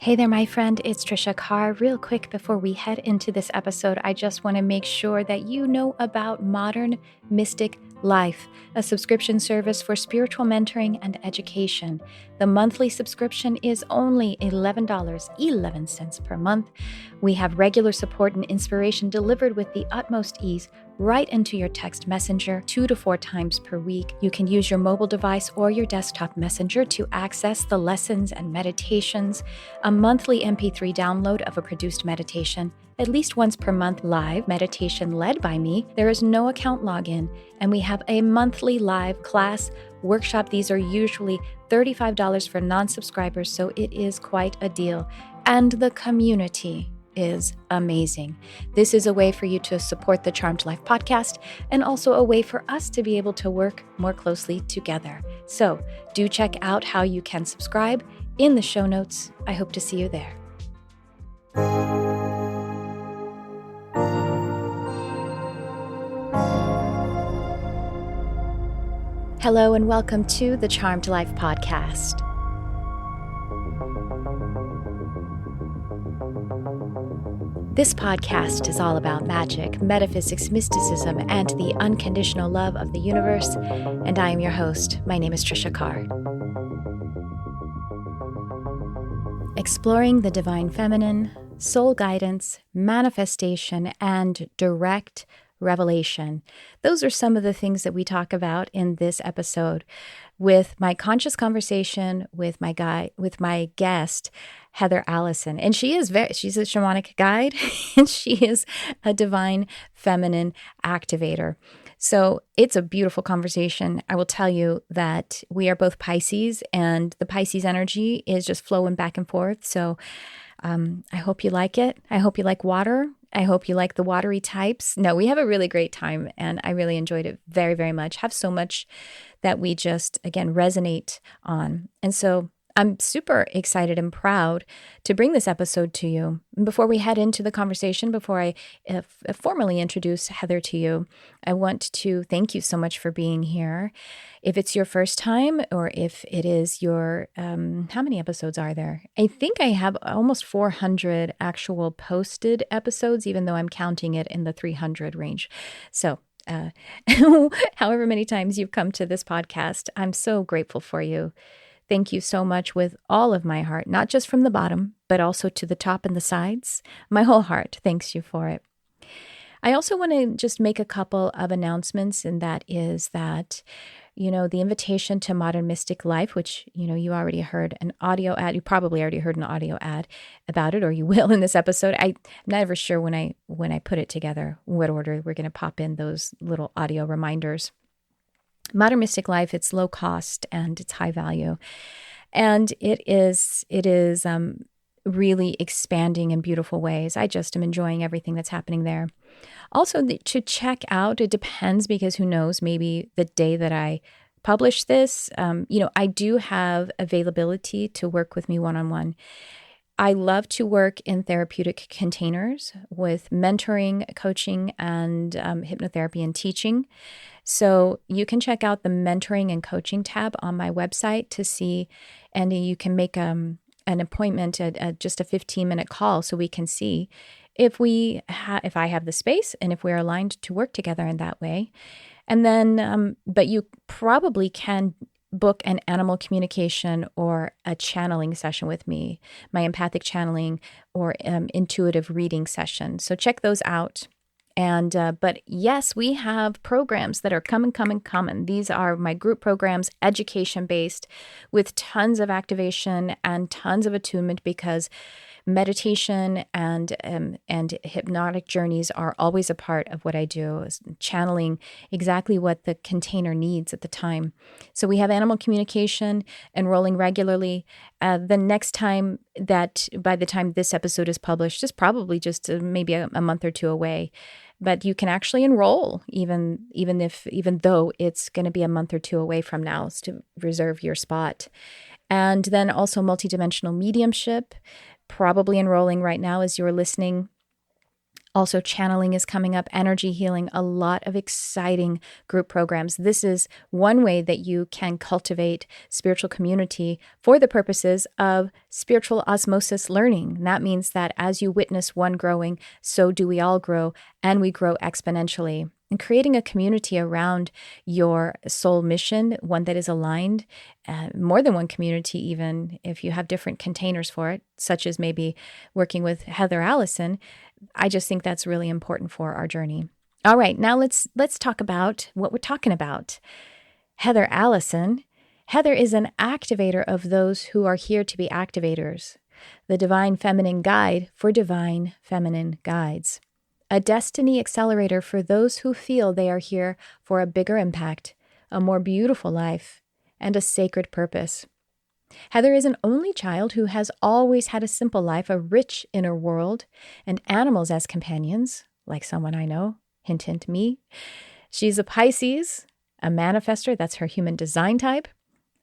Hey there, my friend. It's Tricia Carr. Real quick before we head into this episode, I just want to make sure that you know about Modern Mystic Life, a subscription service for spiritual mentoring and education. The monthly subscription is only $11.11 per month. We have regular support and inspiration delivered with the utmost ease right into your text messenger 2 to 4 times per week. You can use your mobile device or your desktop messenger to access the lessons and meditations, a monthly MP3 download of a produced meditation, at least once per month live meditation led by me. There is no account login, and we have a monthly live class workshop. These are usually $35 for non-subscribers, so it is quite a deal. And the community is amazing. This is a way for you to support the Charmed Life podcast and also a way for us to be able to work more closely together. So do check out how you can subscribe in the show notes. I hope to see you there. Hello and welcome to the Charmed Life podcast. This podcast is all about magic, metaphysics, mysticism, and the unconditional love of the universe, and I am your host. My name is Tricia Carr. Exploring the divine feminine, soul guidance, manifestation, and direct revelation. Those are some of the things that we talk about in this episode with my conscious conversation with my guest, Heather Allison. And she's a shamanic guide and she is a divine feminine activator. So it's a beautiful conversation. I will tell you that we are both Pisces and the Pisces energy is just flowing back and forth. So I hope you like it. I hope you like water. I hope you like the watery types. No, we have a really great time and I really enjoyed it very, very much. Have so much that we just, again, resonate on. And so I'm super excited and proud to bring this episode to you. Before we head into the conversation, before I formally introduce Heather to you, I want to thank you so much for being here. If it's your first time or if it is your, how many episodes are there? I think I have almost 400 actual posted episodes, even though I'm counting it in the 300 range. So however many times you've come to this podcast, I'm so grateful for you. Thank you so much with all of my heart, not just from the bottom, but also to the top and the sides. My whole heart thanks you for it. I also want to just make a couple of announcements, and that is that, the invitation to Modern Mystic Life, which, you already heard an audio ad. You probably already heard an audio ad about it, or you will in this episode. I'm not ever sure when I put it together, what order we're going to pop in those little audio reminders. Modern Mystic Life, it's low cost and it's high value. And it is really expanding in beautiful ways. I just am enjoying everything that's happening there. Also, to check out, it depends because who knows, maybe the day that I publish this, I do have availability to work with me one-on-one. I love to work in therapeutic containers with mentoring, coaching, and hypnotherapy and teaching. So you can check out the mentoring and coaching tab on my website to see, and you can make an appointment at just a 15-minute call so we can see if I have the space and if we're aligned to work together in that way. And then, but you probably can book an animal communication or a channeling session with me, my empathic channeling or intuitive reading session. So check those out. And, but yes, we have programs that are coming. These are my group programs, education-based, with tons of activation and tons of attunement, because meditation and hypnotic journeys are always a part of what I do, channeling exactly what the container needs at the time. So we have animal communication enrolling regularly. The next time that, by the time this episode is published, is probably just maybe a month or two away. But you can actually enroll even though it's going to be a month or two away from now, to reserve your spot. And then also multidimensional mediumship, probably enrolling right now as you're listening. Also, channeling is coming up, energy healing, a lot of exciting group programs. This is one way that you can cultivate spiritual community for the purposes of spiritual osmosis learning. And that means that as you witness one growing, so do we all grow, and we grow exponentially. And creating a community around your soul mission, one that is aligned, more than one community, even if you have different containers for it, such as maybe working with Heather Allison. I just think that's really important for our journey. All right, now let's talk about what we're talking about. Heather Allison. Heather is an activator of those who are here to be activators, the divine feminine guide for divine feminine guides, a destiny accelerator for those who feel they are here for a bigger impact, a more beautiful life, and a sacred purpose. Heather is an only child who has always had a simple life, a rich inner world, and animals as companions, like someone I know, hint, hint, me. She's a Pisces, a manifestor, that's her human design type,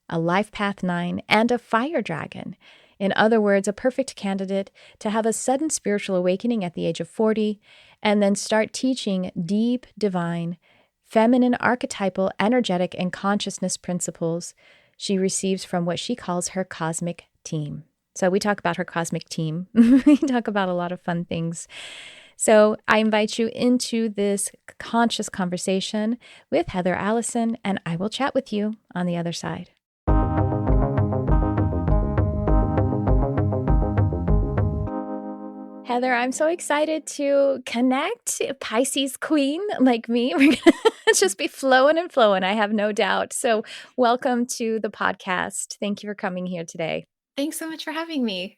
a life path 9, and a fire dragon. In other words, a perfect candidate to have a sudden spiritual awakening at the age of 40, and then start teaching deep, divine, feminine, archetypal, energetic, and consciousness principles she receives from what she calls her cosmic team. So we talk about her cosmic team. We talk about a lot of fun things. So I invite you into this conscious conversation with Heather Allison, and I will chat with you on the other side. Heather, I'm so excited to connect. Pisces queen like me. We're going to just be flowing and flowing, I have no doubt. So welcome to the podcast. Thank you for coming here today. Thanks so much for having me.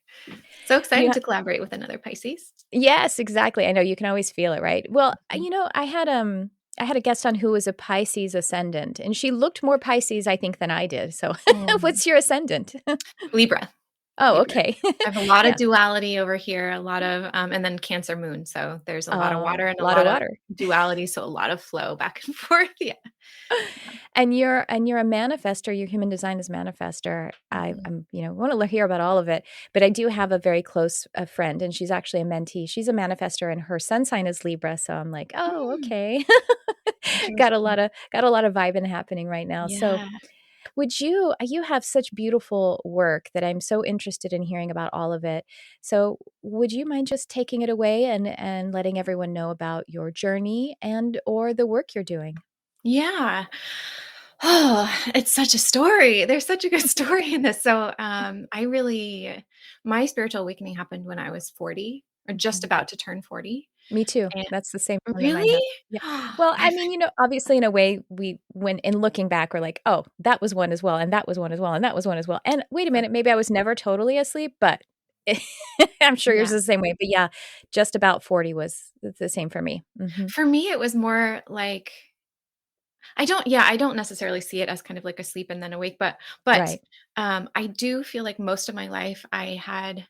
So excited to collaborate with another Pisces. Yes, exactly. I know you can always feel it, right? Well, I had a guest on who was a Pisces ascendant, and she looked more Pisces, I think, than I did. So what's your ascendant? Libra. Oh, Libra. okay. I have a lot of duality over here, a lot of, and then Cancer moon. So there's a lot of water and a lot of duality. So a lot of flow back and forth. Yeah. And you're a manifestor. Your human design is manifestor. I'm want to hear about all of it, but I do have a very close friend, and she's actually a mentee. She's a manifestor, and her sun sign is Libra. So I'm like, oh, okay. got a lot of vibing happening right now. Yeah. So you have such beautiful work that I'm so interested in hearing about all of it. So would you mind just taking it away and letting everyone know about your journey and or the work you're doing? Yeah. Oh, it's such a story. There's such a good story in this. So my spiritual awakening happened when I was 40 or just about to turn 40. Me too. And That's the same one that mine really? has. Yeah. Well, I mean, obviously in a way when in looking back, we're like, oh, that was one as well. And that was one as well. And that was one as well. And wait a minute, maybe I was never totally asleep, but I'm sure yours is the same way. But yeah, just about 40 was the same for me. Mm-hmm. For me, it was more like, I don't necessarily see it as kind of like a sleep and then awake, but Right. I do feel like most of my life I had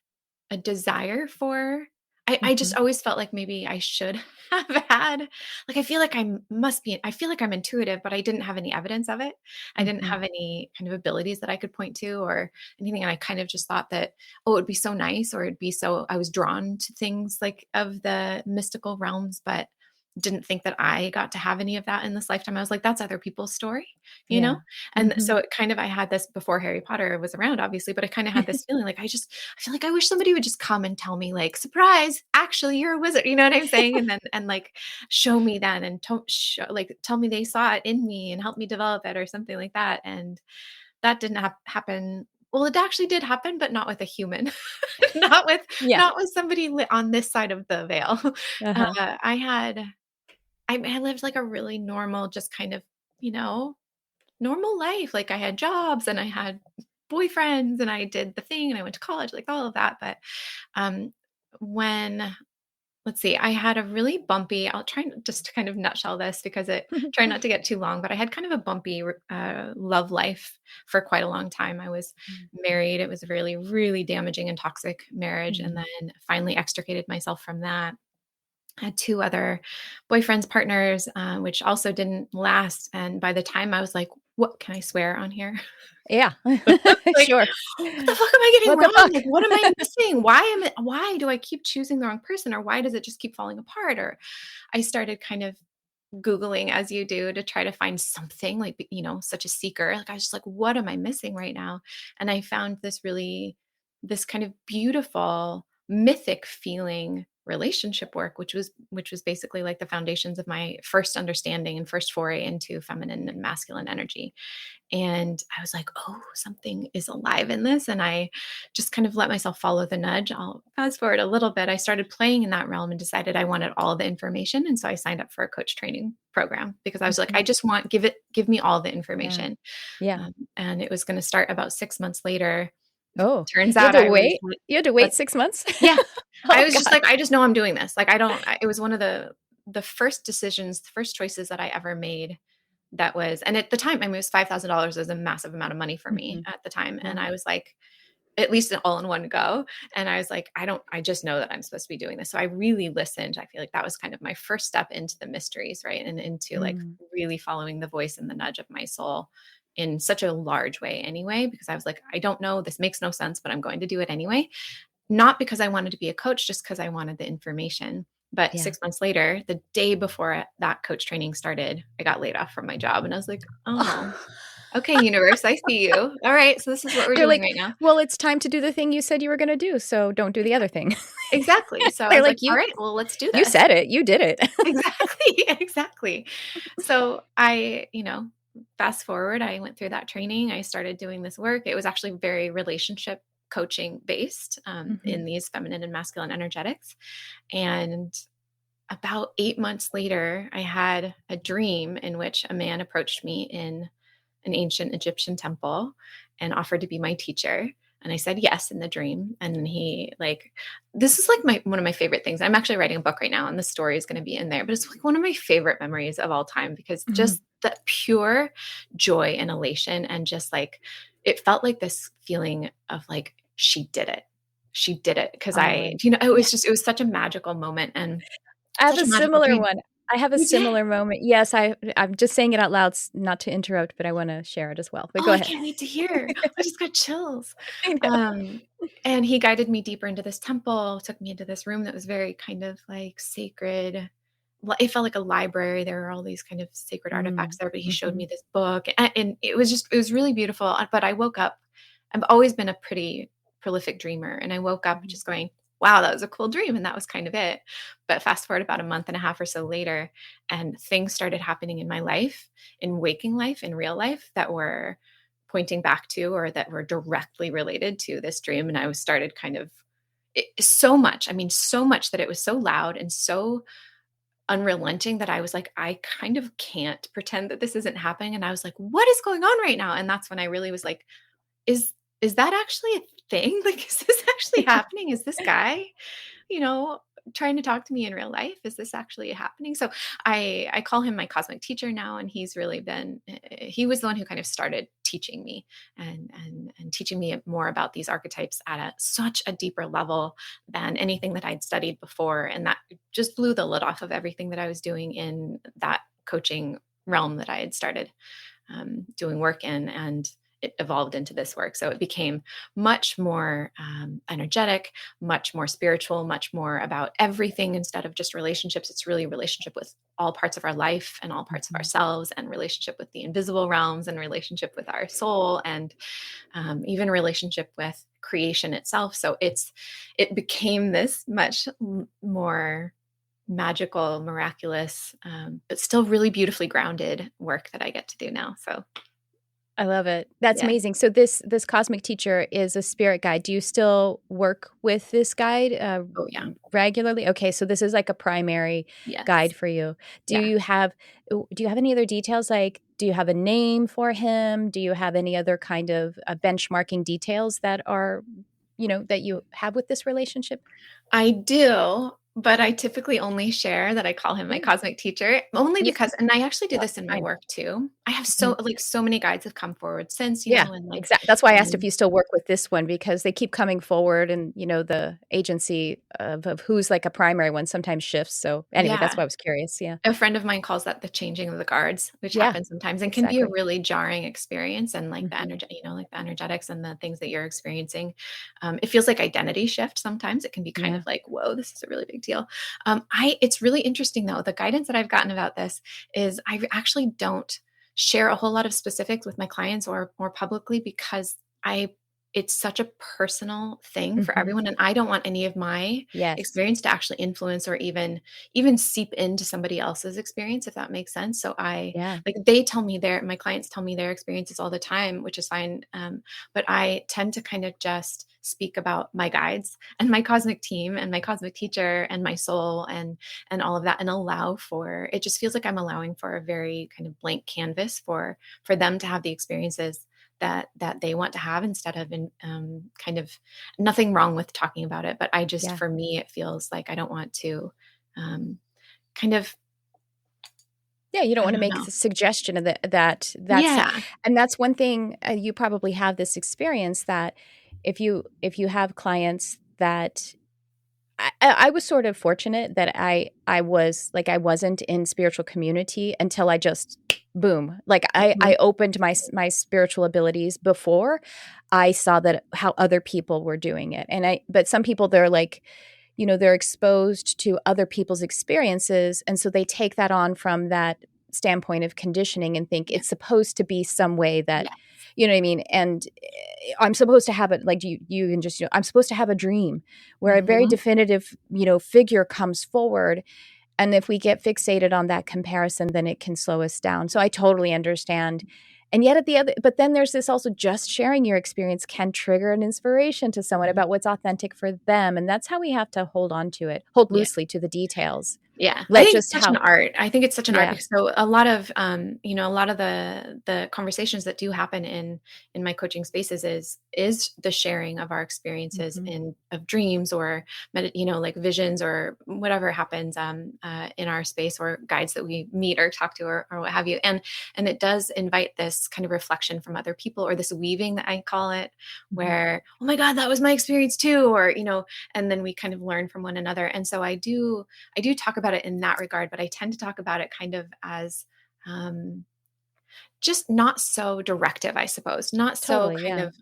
a desire for. I just always felt like maybe I should have had, like, I feel like I feel like I'm intuitive, but I didn't have any evidence of it. I didn't have any kind of abilities that I could point to or anything. And I kind of just thought that, oh, it'd be so nice, or I was drawn to things like of the mystical realms, but didn't think that I got to have any of that in this lifetime. I was like, that's other people's story, you know? And so it kind of, I had this before Harry Potter was around, obviously, but I kind of had this feeling like, I feel like I wish somebody would just come and tell me, like, surprise, actually you're a wizard. You know what I'm saying? And then, and like, show me that and tell me they saw it in me and help me develop it or something like that. And that didn't happen. Well, it actually did happen, but not with a human, not with somebody on this side of the veil. I lived like a really normal, just kind of, normal life. Like, I had jobs and I had boyfriends and I did the thing and I went to college, like all of that. But when let's see, I had a really bumpy, I'll try just to kind of nutshell this because try not to get too long, but I had kind of a bumpy love life for quite a long time. I was married. It was a really, really damaging and toxic marriage. And then finally extricated myself from that. I had 2 other boyfriends, partners, which also didn't last. And by the time I was like what can I swear on here? Yeah. Like, Sure. what the fuck am I getting What the wrong? fuck? Like, what am I missing? Why do I keep choosing the wrong person, or why does it just keep falling apart? Or I started kind of Googling as you do to try to find something like, such a seeker. Like I was just like, what am I missing right now? And I found this kind of beautiful, mythic feeling relationship work, which was basically like the foundations of my first understanding and first foray into feminine and masculine energy. And I was like, oh, something is alive in this. And I just kind of let myself follow the nudge. I'll fast forward a little bit. I started playing in that realm and decided I wanted all the information. And so I signed up for a coach training program because I was like, I Mhm. just give me all the Yeah. information. Yeah. And it was going to start about 6 months later. Oh, Turns you had out to I was wait? You had to wait 6 months? yeah. I Oh was just god. like, I just know I'm doing this. Like, I don't, it was one of the first decisions, the first choices that I ever made that was, and at the time, I mean, it was $5,000 was a massive amount of money for me Mhm. at the time. And Yeah. I was like, at least an all in one go. And I was like, I just know that I'm supposed to be doing this. So I really listened. I feel like that was kind of my first step into the mysteries, right? And into like Mm. really following the voice and the nudge of my soul in such a large way anyway, because I was like, I don't know, this makes no sense, but I'm going to do it anyway. Not because I wanted to be a coach, just because I wanted the information. But Yeah. 6 months later, the day before that coach training started, I got laid off from my job. And I was like, oh, okay, universe, I see you. All right. So this is what we're They're doing like, right now. "Well, it's time to do the thing you said you were gonna do, so don't do the other thing." Exactly. So I They're was like, like, all "You right, well, let's do you this. said it. You did it." Exactly. Exactly. So I, fast forward, I went through that training. I started doing this work. It was actually very relationship coaching based Mhm. in these feminine and masculine energetics. And about 8 months later, I had a dream in which a man approached me in an ancient Egyptian temple and offered to be my teacher. And I said yes in the dream. And he like, this is like one of my favorite things. I'm actually writing a book right now, and the story is going to be in there. But it's like one of my favorite memories of all time because Mhm. just the pure joy and elation, and just like it felt like this feeling of like she did it. She did it because Oh, yeah. it was such a magical moment and I have such a a magical similar dream. one. I have a You did? similar moment. Yes, I'm just saying it out loud not to interrupt, but I wanna share it as well. But Oh, go I ahead. can't wait to hear. I just got chills. I know. Um, and he guided me deeper into this temple, took me into this room that was very kind of like sacred. It felt like a library. There were all these kind of sacred artifacts Mm. there, but he showed me Mhm. this book, and it was really beautiful. But I woke up. I've always been a pretty prolific dreamer, and I woke up Mhm. just going, "Wow, that was a cool dream," and that was kind of it. But fast forward about a month and a half or so later, and things started happening in my life, in waking life, in real life, that were pointing back to or that were directly related to this dream. And I was started kind of so much. I mean, so much that it was so loud and so unrelenting that I was like, I kind of can't pretend that this isn't happening. And I was like, what is going on right now? And that's when I really was like, is is that actually a thing? Like, is this actually happening? Is this guy, you know, trying to talk to me in real life? Is this actually happening? So I call him my cosmic teacher now, and he's really been he was the one who kind of started teaching me and teaching me more about these archetypes at such a deeper level than anything that I'd studied before, and that just blew the lid off of everything that I was doing in that coaching realm that I had started doing work in, and it evolved into this work. So it became much more energetic, much more spiritual, much more about everything instead of just relationships. It's really a relationship with all parts of our life and all parts of Mhm. ourselves, and relationship with the invisible realms, and relationship with our soul, and even relationship with creation itself. So it became this much more magical, miraculous, but still really beautifully grounded work that I get to do now. So I love it. That's yeah. amazing. So this cosmic teacher is a spirit guide. Do you still work with this guide, Oh yeah. regularly? Okay, so this is like a primary Yes. guide for you. Do Yeah. you have do you have any other details? Like, do you have a name for him? Do you have any other kind of, benchmarking details that are, that you have with this relationship? I do. But I typically only share that I call him my Yeah. cosmic teacher, only You because, and I actually do well, this in my fine. work too. I have Mhm. so many guides have come forward since, Yeah, and like, exactly. That's why I asked if um, you still work with this one because they keep coming forward and, the agency of who's like a primary one sometimes shifts. So anyway, that's yeah. why I was curious. Yeah. A friend of mine calls that the changing of the guards, which Yeah, happens sometimes and can be a exactly. really jarring experience. And like the Mhm. energy, like the energetics and the things that you're experiencing, it feels like identity shift. Sometimes it can be kind Yeah. of like, whoa, this is a really big deal. It's really interesting though. The guidance that I've gotten about this is actually don't share a whole lot of specifics with my clients or more publicly because it's such a personal thing for Mhm. everyone. And I don't want any of my Yes. experience to actually influence or even seep into somebody else's experience, if that makes sense. So Yeah. they tell me my clients tell me their experiences all the time, which is fine. But I tend to kind of just speak about my guides and my cosmic team and my cosmic teacher and my soul and all of that, and allow for it. Just feels like I'm allowing for a very kind of blank canvas for them to have the experiences that they want to have, instead of kind of, nothing wrong with talking about it, but I just, Yeah. for me, it feels like I don't want to um, kind of, Yeah, you don't I want to don't make know. the suggestion of that's Yeah. and that's one thing you probably have this experience that if you have clients that I was sort of fortunate that I was like I wasn't in spiritual community until I just boom like I Mhm. opened my spiritual abilities before I saw that how other people were doing it and I but some people they're like they're exposed to other people's experiences and so they take that on from that standpoint of conditioning and think Yeah. it's supposed to be some way that Yeah. you know what I mean and I'm supposed to have it like you can just I'm supposed to have a dream where a very Mhm. definitive figure comes forward and if we get fixated on that comparison then it can slow us down so I totally understand and yet at the other but then there's this also just sharing your experience can trigger an inspiration to someone Mhm. about what's authentic for them and that's how we have to hold on to it hold Yeah. loosely to the details Yeah, I let think it's just such an how art. I think it's such an art yeah because so a lot of a lot of the conversations that do happen in my coaching spaces is the sharing of our experiences hmm in of dreams or like visions or whatever happens in our space, or guides that we meet or talk to, or what have you. And it does invite this kind of reflection from other people, or this weaving that I call it, hmm where, oh my God, that was my experience too, or and then we kind of learn from one another. And so I do talk about it in that regard, but I tend to talk about it kind of as um, just not so directive, I suppose, not so totally kind yeah of.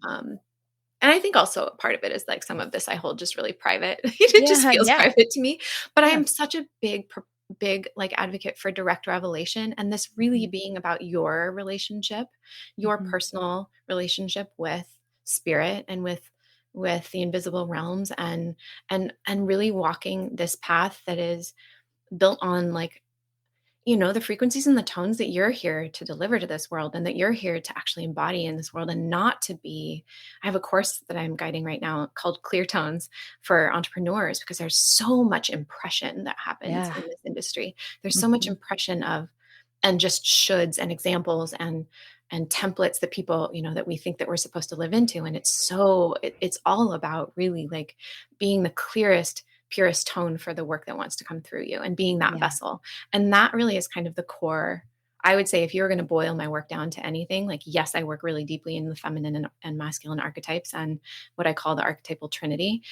And I think also a part of it is like some of this I hold just really private. It just yeah feels yeah private to me. But I yeah am such a big like advocate for direct revelation, and this really hmm being about your relationship, your hmm personal relationship with spirit and with the invisible realms, and really walking this path that is built on like the frequencies and the tones that you're here to deliver to this world, and that you're here to actually embody in this world, and not to be. I have a course that I'm guiding right now called Clear Tones for entrepreneurs, because there's so much impression that happens yeah in this industry. There's so much hmm impression of, and just shoulds and examples and templates that people that we think that we're supposed to live into, and it's all about really like being the clearest, purest tone for the work that wants to come through you, and being that yeah vessel. And that really is kind of the core. I would say if you were going to boil my work down to anything, like, yes, I work really deeply in the feminine and masculine archetypes, and what I call the archetypal trinity.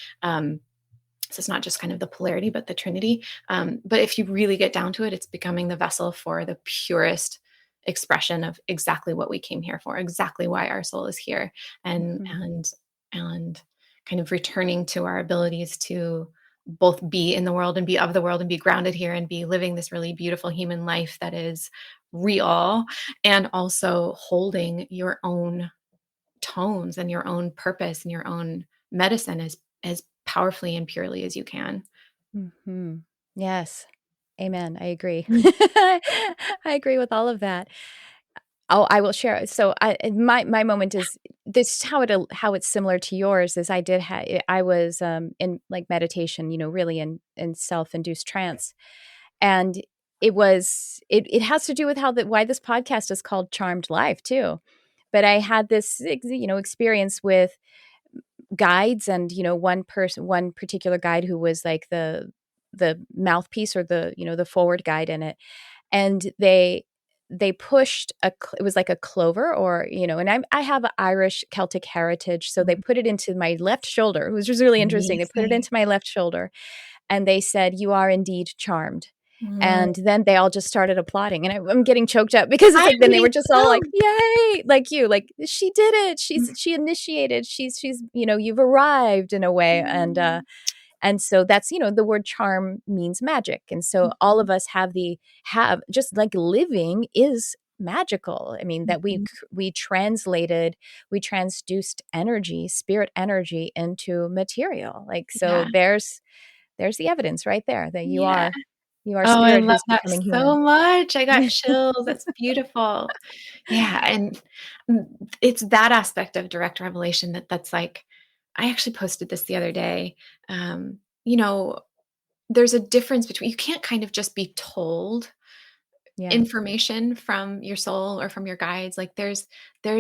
So it's not just kind of the polarity, but the trinity. But if you really get down to it, it's becoming the vessel for the purest expression of exactly what we came here for, exactly why our soul is here, and hmm and and kind of returning to our abilities to both be in the world and be of the world and be grounded here and be living this really beautiful human life that is real, and also holding your own tones and your own purpose and your own medicine as powerfully and purely as you can. hmm yes amen I agree Mm. I agree with all of that. Oh, I will share. So, my moment is this how it's similar to yours is I was in like meditation, really in self induced trance, and it has to do with why this podcast is called Charmed Life too. But I had this experience with guides, and one particular guide who was like the mouthpiece or the forward guide in it, and they pushed it was like a clover, or and I have an Irish Celtic heritage, so they Mhm. put it into my left shoulder, which was really interesting. They put it Amazing. into my left shoulder, and they said, "You are indeed charmed." Mm. And then they all just started applauding, and I'm getting choked up because it's I like then they me were just all like, too. "Yay!" Like you, like she did it. Mm. She initiated. She's you've arrived in a way, Mm. and so that's the word charm means magic, and so all Mhm. of us have just like living is magical. I mean that Mhm. we transduced energy, spirit energy, into material. Like so Yeah. there's the evidence right there that Yeah. you are Oh, I spirit love who's that becoming so human. much. I got chills. That's beautiful. Yeah, and it's that aspect of direct revelation that's like I actually posted this the other day. Um, you know, there's a difference between you can't kind of just be told Yeah. information from your soul or from your guides. Like there's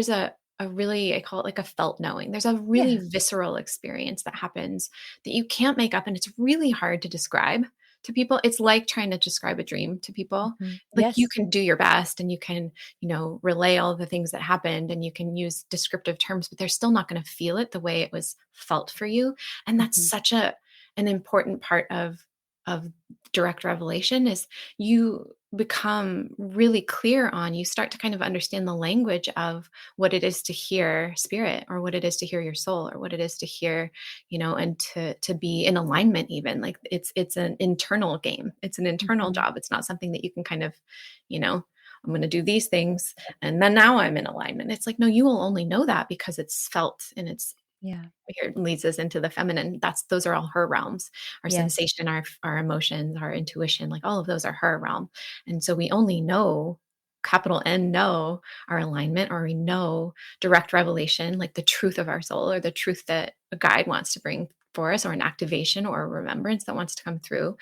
a really I call it like a felt knowing. There's a really Yeah. visceral experience that happens that you can't make up and it's really hard to describe to people. It's like trying to describe a dream to people. Mhm. Like you Yes. can do your best and you can, relay all the things that happened and you can use descriptive terms, but they're still not going to feel it the way it was felt for you. And that's Mhm. such an important part of direct revelation is you become really clear on you start to kind of understand the language of what it is to hear spirit or what it is to hear your soul or what it is to hear and to be in alignment. Even like it's an internal game, it's an internal Mhm. job. It's not something that you can kind of I'm going to do these things and then now I'm in alignment. It's like no, you will only know that because it's felt and it's Yeah. here leads us into the feminine. Those are all her realms. Our Yes. sensation, our emotions, our intuition, like all of those are her realm. And so we only know, capital N, know our alignment, or we know direct revelation, like the truth of our soul or the truth that a guide wants to bring for us, or an activation or a remembrance that wants to come through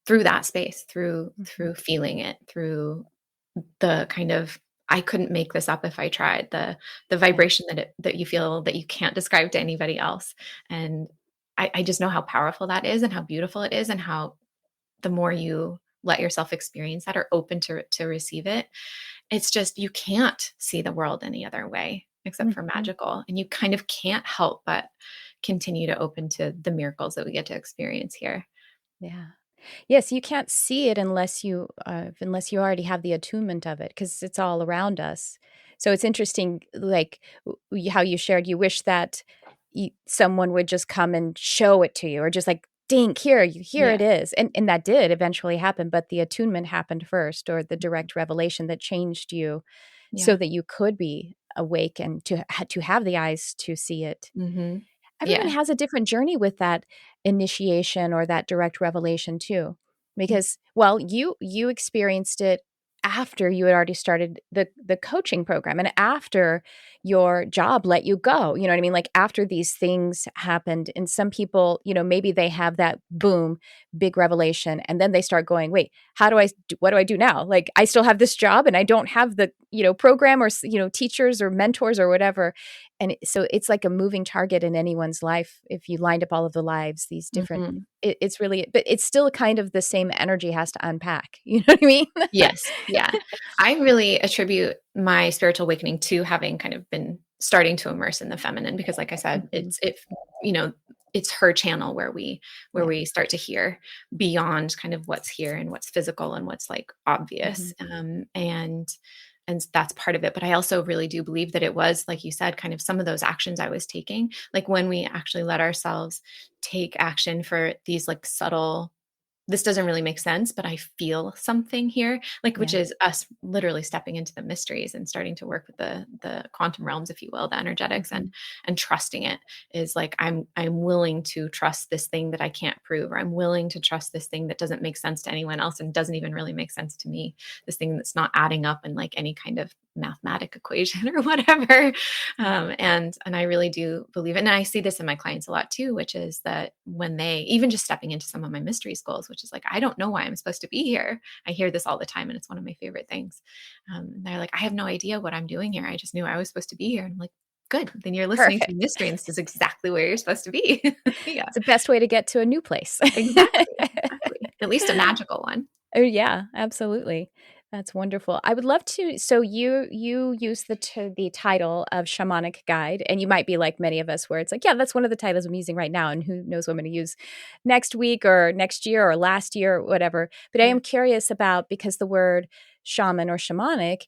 that space, Mhm. through feeling it, through the kind of I couldn't make this up if I tried, the Yeah. vibration that you feel that you can't describe to anybody else. And I just know how powerful that is and how beautiful it is and how the more you let yourself experience that or open to receive it, it's just you can't see the world any other way except for Mhm. magical. And you kind of can't help but continue to open to the miracles that we get to experience here. Yeah. Yes, you can't see it unless you already have the attunement of it, because it's all around us. So it's interesting, like how you shared. You wish that someone would just come and show it to you, or just like, "Dink, here Yeah. it is," and that did eventually happen. But the attunement happened first, or the direct revelation that changed you, so Yeah. that you could be awake and to have the eyes to see it. Hmm. Everyone Yeah. has a different journey with that initiation or that direct revelation too. Because, well, you experienced it after you had already started the coaching program, and after your job let you go. You know what I mean? Like after these things happened, and some people, maybe they have that boom, big revelation, and then they start going, "Wait, what do I do now? Like I still have this job and I don't have the, program, or teachers or mentors or whatever." And so it's like a moving target in anyone's life. If you lined up all of the lives, these different, Hmm. it's really, but it's still kind of the same energy has to unpack. You know what I mean? Yes. Yeah. I really attribute my spiritual awakening to having kind of been starting to immerse in the feminine because like I said, Mhm. you know, it's her channel where Yeah. we start to hear beyond kind of what's here and what's physical and what's like obvious. Mhm. And that's part of it. But I also really do believe that it was, like you said, kind of some of those actions I was taking, like when we actually let ourselves take action for these like subtle this doesn't really make sense, but I feel something here, like which Yeah. is us literally stepping into the mysteries and starting to work with the quantum realms, if you will, the energetics Mhm. and trusting it is like I'm willing to trust this thing that I can't prove, or I'm willing to trust this thing that doesn't make sense to anyone else and doesn't even really make sense to me. This thing that's not adding up in like any kind of mathematic equation or whatever. Yeah. And I really do believe it. And I see this in my clients a lot too, which is that when they even just stepping into some of my mystery schools, which is like, I don't know why I'm supposed to be here. I hear this all the time, and it's one of my favorite things. And they're like, I have no idea what I'm doing here. I just knew I was supposed to be here. And I'm like, good. Then you're listening to a Perfect. mystery, and this is exactly where you're supposed to be. Yeah, It's the best way to get to a new place. exactly, exactly. At least a magical one. Oh, yeah, absolutely. That's wonderful. I would love to so you use the title of shamanic guide, and you might be like many of us where it's like, yeah, that's one of the titles I'm using right now, and who knows what I'm gonna use next week or next year or last year or whatever. But I Yeah. am curious about because the word shaman or shamanic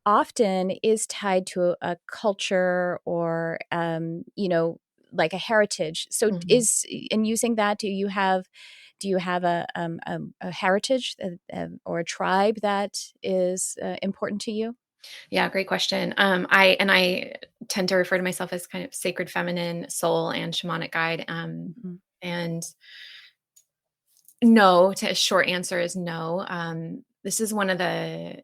often is tied to a culture or, like a heritage. So Mhm. is in using that, do you have a heritage or a tribe that is important to you? Yeah, great question. I tend to refer to myself as kind of sacred feminine, soul, and shamanic guide. Mhm. And no, to a short answer is no. This is one of the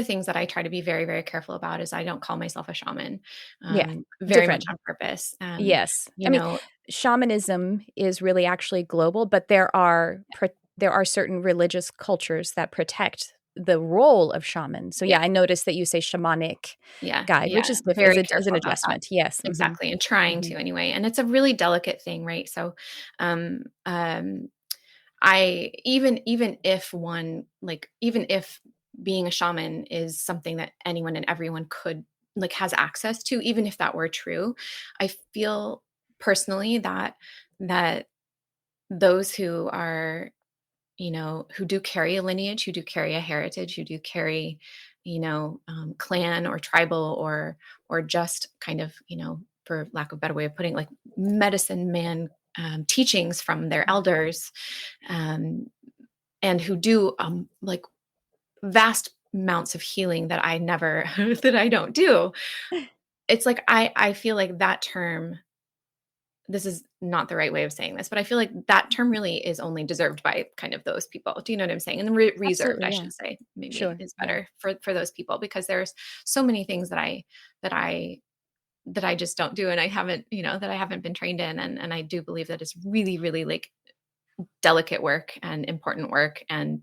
things that I try to be very, very careful about is I don't call myself a shaman, Yeah, very much different. on purpose. Yes. You I mean, know, shamanism is really actually global, but there are certain religious cultures that protect the role of shaman. So yeah, yeah, I noticed that you say shamanic yeah, guide, which yeah, is very is an careful about that. adjustment. Yes. Mhm. Exactly, and trying to Mhm. anyway. And it's a really delicate thing, right? So, um, um, I even if one like even if being a shaman is something that anyone and everyone could like has access to, even if that were true, I feel personally that those who are, who do carry a lineage, who do carry a heritage, who do carry, clan or tribal or just kind of, for lack of a better way of putting it, like medicine man teachings from their Mhm. elders, um, and who do like vast amounts of healing that I never that I don't do. It's like I feel like that term, this is not the right way of saying this, but I feel like that term really is only deserved by kind of those people. Do you know what I'm saying? And reserved, Absolutely, I yeah. should say, maybe Sure. is Yeah. better for those people because there's so many things that I that I just don't do and I haven't, that I haven't been trained in and I do believe that it's really really like delicate work and important work and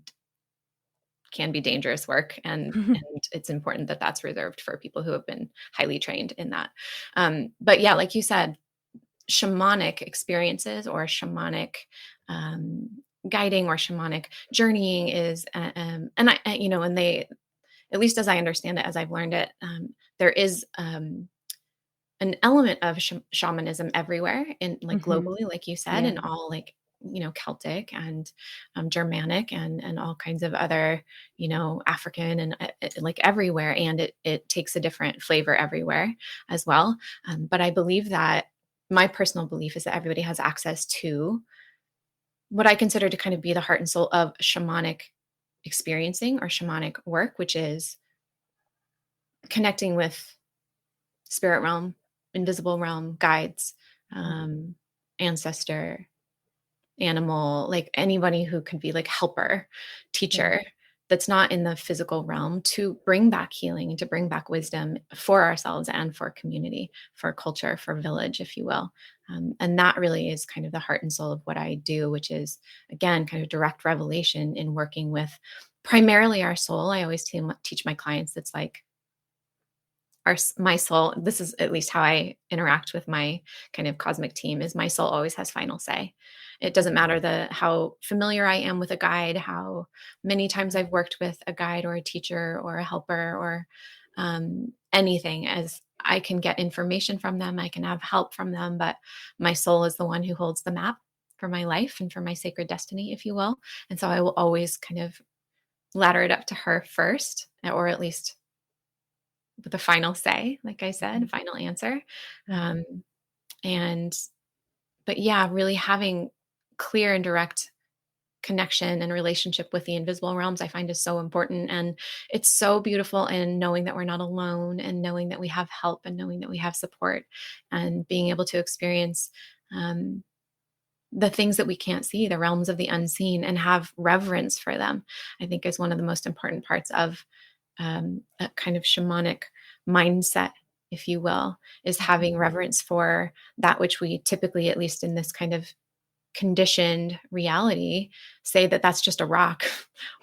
can be dangerous work and it's important that that's reserved for people who have been highly trained in that. But yeah, like you said, shamanic experiences or shamanic um, guiding or shamanic journeying is and and they, at least as I understand it, as I've learned it, there is an element of shamanism everywhere in like Mhm. globally, like you said, Yeah. and all like Celtic and Germanic and all kinds of other African and like everywhere, and it takes a different flavor everywhere as well. But I believe that my personal belief is that everybody has access to what I consider to kind of be the heart and soul of shamanic experiencing or shamanic work, which is connecting with spirit realm, invisible realm, guides, um, ancestor, animal, like anybody who could be like helper, Yeah. teacher that's not in the physical realm to bring back healing and to bring back wisdom for ourselves and for community, for culture, for village, if you will. And that really is kind of the heart and soul of what I do, which is, again, kind of direct revelation in working with primarily our soul. I always teach my clients that's like, my soul, this is at least how I interact with my kind of cosmic team, is my soul always has final say. It doesn't matter how familiar I am with a guide, how many times I've worked with a guide or a teacher or a helper or anything, as I can get information from them, I can have help from them, but my soul is the one who holds the map for my life and for my sacred destiny, if you will. And so I will always kind of ladder it up to her first, or at least with a final say, like I said, Mhm. final answer. Yeah. Um, and, but yeah, really having clear and direct connection and relationship with the invisible realms, I find is so important. And it's so beautiful in knowing that we're not alone and knowing that we have help and knowing that we have support and being able to experience um, the things that we can't see, the realms of the unseen, and have reverence for them, I think is one of the most important parts of a kind of shamanic mindset, if you will, is Mhm. having reverence for that which we typically, at least in this kind of conditioned reality say that that's just a rock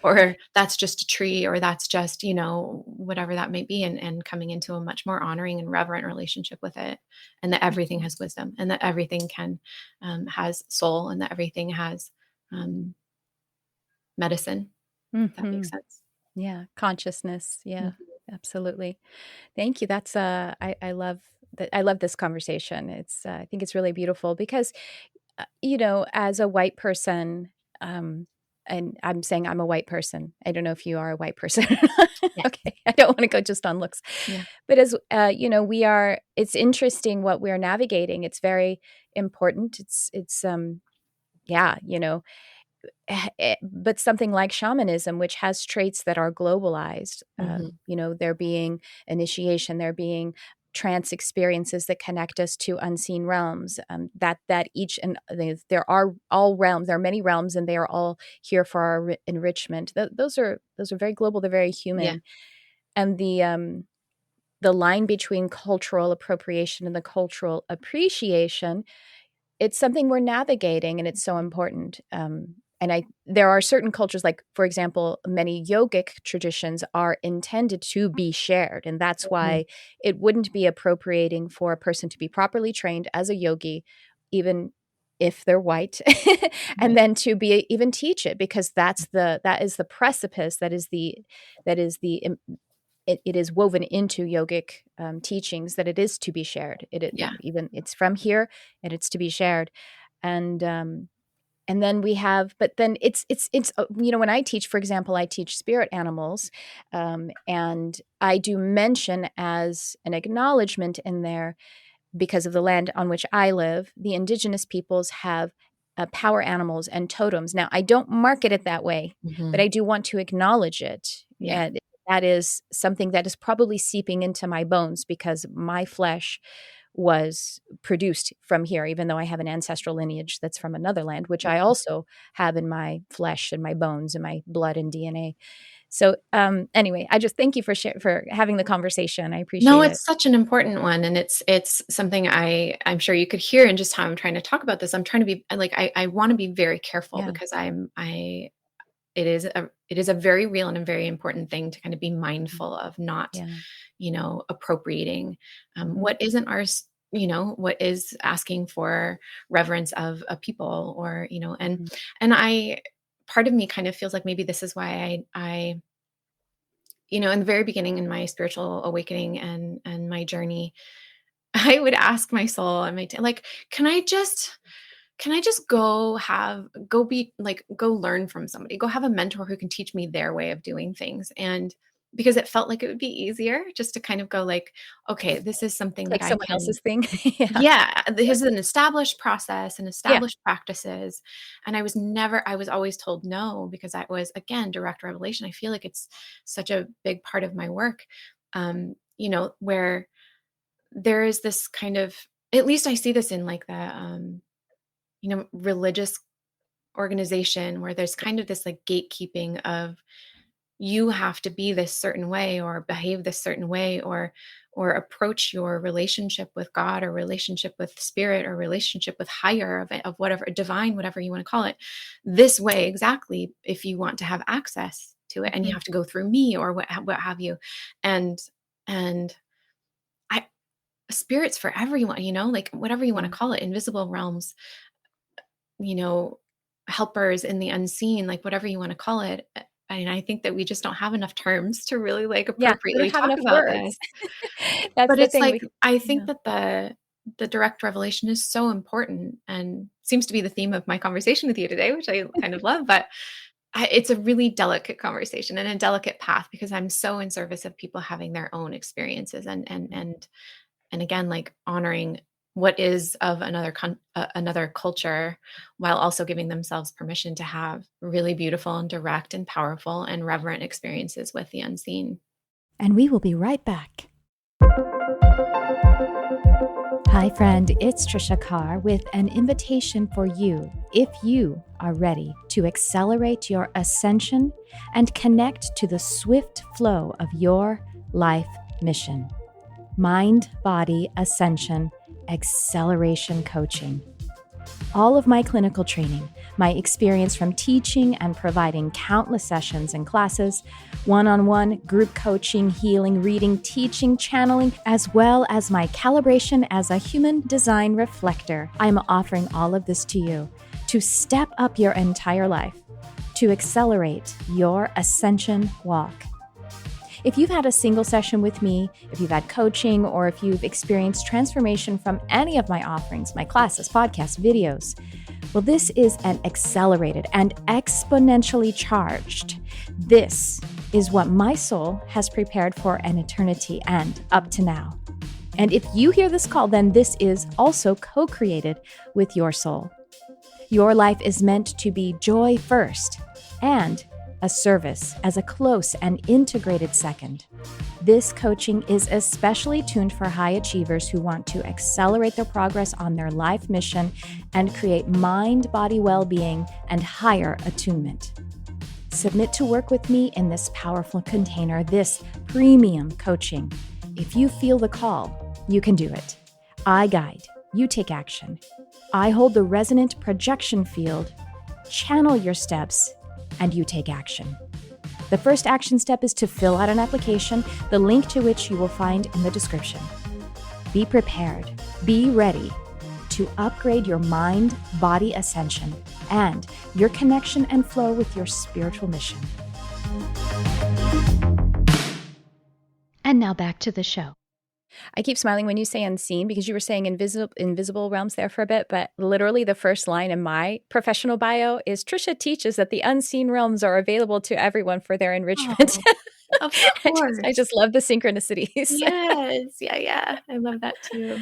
or that's just a tree or that's just, whatever that may be, and coming into a much more honoring and reverent relationship with it, and that everything has wisdom, and that everything has soul, and that everything has medicine. If that Mm-hmm. makes sense. Yeah. Consciousness. Yeah, Mhm. absolutely. Thank you. That's I love that. I love this conversation. I think it's really beautiful because, as a white person, um, and I'm saying I'm a white person. I don't know if you are a white person. Yeah. Okay. I don't want to go just on looks, Yeah. but as, it's interesting what we're navigating. It's very important. Yeah, but something like shamanism, which has traits that are globalized, Mhm. there being initiation, there being trance experiences that connect us to unseen realms. That each and there are all realms. There are many realms, and they are all here for our enrichment. Those are very global. They're very Yeah. human, and the line between cultural appropriation and the cultural appreciation, it's something we're navigating, and it's so important. And there are certain cultures, like, for example, many yogic traditions are intended to be shared. And that's Mhm. why it wouldn't be appropriating for a person to be properly trained as a yogi, even if they're white, and Right. then to be even teach it, because that is the precipice, it is woven into yogic teachings, that it is to be shared. Yeah. Even it's from here, and it's to be shared, and then we have. But then when I teach, for example, I teach spirit animals, and I do mention as an acknowledgement in there, because of the land on which I live, the indigenous peoples have power animals and totems. Now, I don't market it that way, but Mhm. I do want to acknowledge it. Yeah. And that is something that is probably seeping into my bones, because my flesh was produced from here, even though I have an ancestral lineage that's from another land, which I also have in my flesh and my bones and my blood and DNA. So anyway, I just thank you for having the conversation. I No, appreciate it. it's such an important one, and it's something I'm sure you could hear in just how I'm trying to talk about this. I'm trying to be like, I want to be very careful, Yeah. because it is a very real and a very important thing to kind of be Mhm. mindful of, not, Yeah. appropriating Mhm. what isn't ours, what is asking for reverence of a people, or, and Mhm. I part of me kind of feels like maybe this is why I in the very beginning in my spiritual awakening and my journey, I would ask my soul and like, can I just go be like, go learn from somebody, go have a mentor who can teach me their way of doing things. And because it felt like it would be easier just to kind of go like, okay, this is something that Take I someone can. else's thing. Yeah. Yeah, here's an established process and Yeah. established practices. And I was always told no, because that was, again, direct revelation. I feel like it's such a big part of my work, where there is this kind of, at least I see this in like the, religious organization, where there's kind of this like gatekeeping of, you have to be this certain way or behave this certain way, or approach your relationship with God, or relationship with spirit, or relationship with higher, of whatever, divine, whatever you want to call it, this way exactly, if you want to have access to it, and you Mhm. have to go through me, or what have you. And and I spirits for everyone, like whatever you want to Yeah. call it, invisible realms, you know, helpers in the unseen, like whatever you want to call it. And I think that we just don't have enough terms to really like Yeah. We appropriately don't have talk enough about this. words. That's But the it's thing. like, I think Yeah. that the direct revelation is so important, and seems to be the theme of my conversation with you today, which I kind of love. But it's a really delicate conversation and a delicate path, because I'm so in service of people having their own experiences, and again, like honoring what is of another culture, while also giving themselves permission to have really beautiful and direct and powerful and reverent experiences with the unseen. And we will be right back. Hi, friend. It's Tricia Carr with an invitation for you, if you are ready to accelerate your ascension and connect to the swift flow of your life mission. Mind Body Ascension Acceleration Coaching. All of my clinical training, my experience from teaching and providing countless sessions and classes, one-on-one, group coaching, healing, reading, teaching, channeling, as well as my calibration as a human design reflector. I'm offering all of this to you to step up your entire life, to accelerate your ascension walk. If you've had a single session with me, if you've had coaching, or if you've experienced transformation from any of my offerings, my classes, podcasts, videos, well, this is an accelerated and exponentially charged. This is what my soul has prepared for an eternity and up to now. And if you hear this call, then this is also co-created with your soul. Your life is meant to be joy first and a service as a close and integrated second. This coaching is especially tuned for high achievers who want to accelerate their progress on their life mission and create mind-body well-being and higher attunement. Submit to work with me in this powerful container, this premium coaching. If you feel the call, you can do it. I guide, you take action. I hold the resonant projection field, channel your steps, and you take action. The first action step is to fill out an application, the link to which you will find in the description. Be prepared, be ready to upgrade your mind-body ascension and your connection and flow with your spiritual mission. And now back to the show. I keep smiling when you say unseen because you were saying invisible realms there for a bit, but literally the first line in my professional bio is Tricia teaches that the unseen realms are available to everyone for their enrichment. Oh, of course. I just love the synchronicities. Yes. Yeah. I love that too.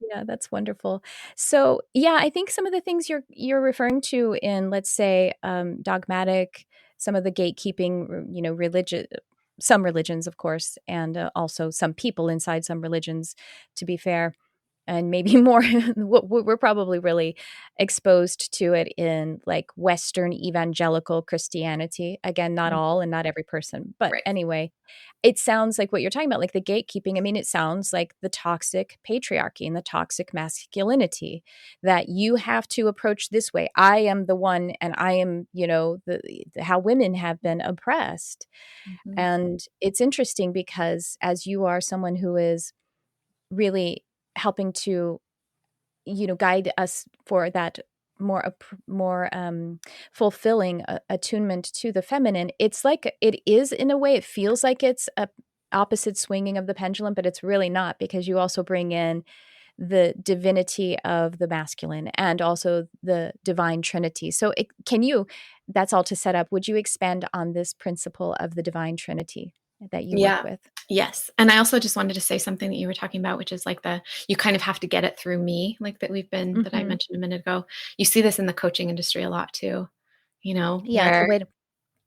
Yeah, that's wonderful. So, yeah, I think some of the things you're referring to in, let's say, dogmatic, some of the gatekeeping, religious, some religions, of course, and also some people inside some religions, to be fair, and maybe more, we're probably really exposed to it in like Western evangelical Christianity. Again, not all and not every person, but Right. anyway, it sounds like what you're talking about, like the gatekeeping. I mean, it sounds like the toxic patriarchy and the toxic masculinity that you have to approach this way. I am the one, and I am, how women have been oppressed. Mhm. And it's interesting because as you are someone who is really helping to, guide us for that more fulfilling attunement to the feminine, it's like it is, in a way, it feels like it's a opposite swinging of the pendulum, but it's really not, because you also bring in the divinity of the masculine and also the divine trinity. So that's all to set up. Would you expand on this principle of the divine trinity that you work with? Yes. And I also just wanted to say something that you were talking about, which is like you kind of have to get it through me, like that that I mentioned a minute ago. You see this in the coaching industry a lot too, Yeah, where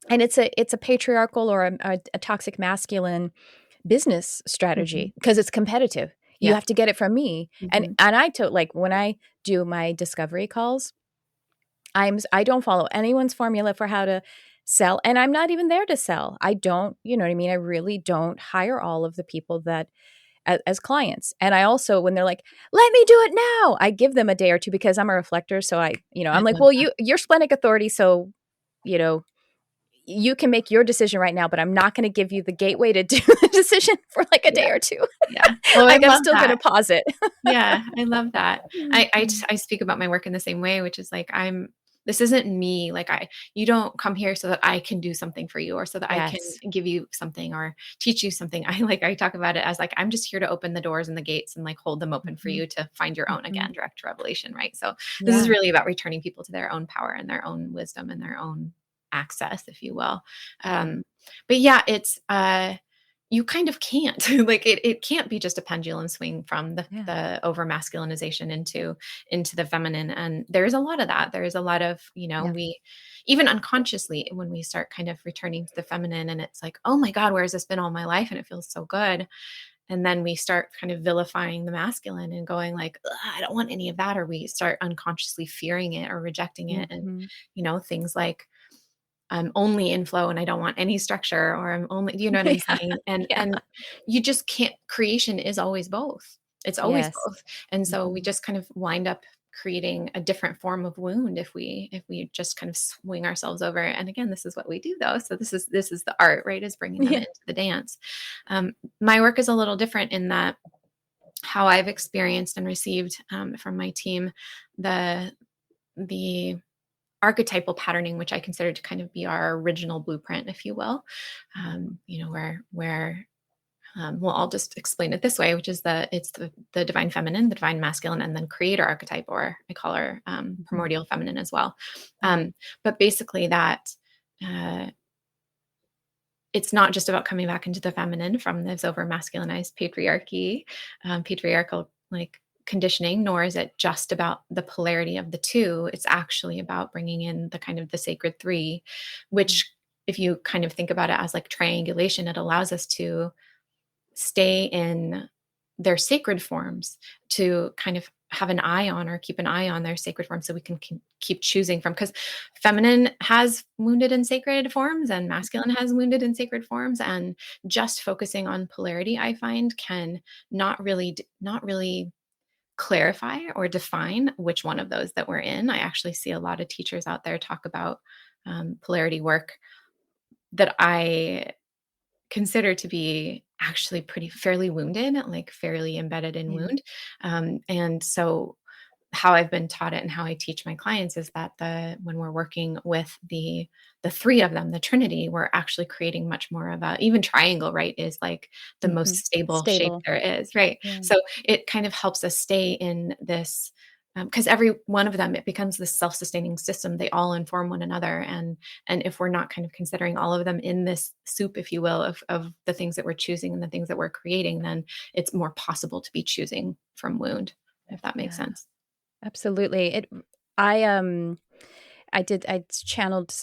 and it's a patriarchal or a toxic masculine business strategy because it's competitive. You have to get it from me. And I like when I do my discovery calls, I don't follow anyone's formula for how to sell, and I'm not even there to sell. I don't, you know what I mean? I really don't hire all of the people that as clients. And I also, when they're like, let me do it now, I give them a day or two because I'm a reflector. So I'm like, well, you're splenic authority. So, you can make your decision right now, but I'm not going to give you the gateway to do the decision for like a day or two. Yeah. Well, I'm still going to pause it. Yeah. I love that. I speak about my work in the same way, which is like, this isn't me. Like you don't come here so that I can do something for you or so that I can give you something or teach you something. I talk about it as like, I'm just here to open the doors and the gates and like hold them open for you to find your own, again, direct revelation. Right. So this is really about returning people to their own power and their own wisdom and their own access, if you will. But yeah, it's, you kind of can't like it can't be just a pendulum swing from the over masculinization into the feminine. And there's a lot of that. There's a lot of, we even unconsciously, when we start kind of returning to the feminine and it's like, oh my God, where has this been all my life? And it feels so good. And then we start kind of vilifying the masculine and going like, I don't want any of that. Or we start unconsciously fearing it or rejecting it. And, things like, I'm only in flow and I don't want any structure, or I'm only, you know what I'm saying? And you just can't, creation is always both. It's always both. And so we just kind of wind up creating a different form of wound if we just kind of swing ourselves over. And again, this is what we do though. So this is the art, right? Is bringing them Yeah. into the dance. My work is a little different in that how I've experienced and received from my team the archetypal patterning, which I consider to kind of be our original blueprint, if you will. Where well, I'll just explain it this way, which is that it's the divine feminine, the divine masculine, and then creator archetype, or I call her Mhm. primordial feminine as well. Yeah. But basically, that uh, it's not just about coming back into the feminine from this over masculinized patriarchal like conditioning, nor is it just about the polarity of the two. It's actually about bringing in the kind of the sacred three, which, if you kind of think about it as like triangulation, it allows us to stay in their sacred forms, to kind of have an eye on or keep an eye on their sacred forms, so we can keep choosing from, because feminine has wounded in sacred forms and masculine has wounded in sacred forms, and just focusing on polarity, I find, can not really clarify or define which one of those that we're in. I actually see a lot of teachers out there talk about polarity work that I consider to be actually pretty fairly wounded, like fairly embedded in Yeah. wound. And so how I've been taught it and how I teach my clients is that when we're working with the three of them, the Trinity, we're actually creating much more of a, even triangle, right, is like the most Mhm. stable shape Stable. there is, right? Yeah. So it kind of helps us stay in this, because every one of them, it becomes this self-sustaining system. They all inform one another, and if we're not kind of considering all of them in this soup, if you will, of the things that we're choosing and the things that we're creating, then it's more possible to be choosing from wound, if that makes Yeah. sense. Absolutely. I I channeled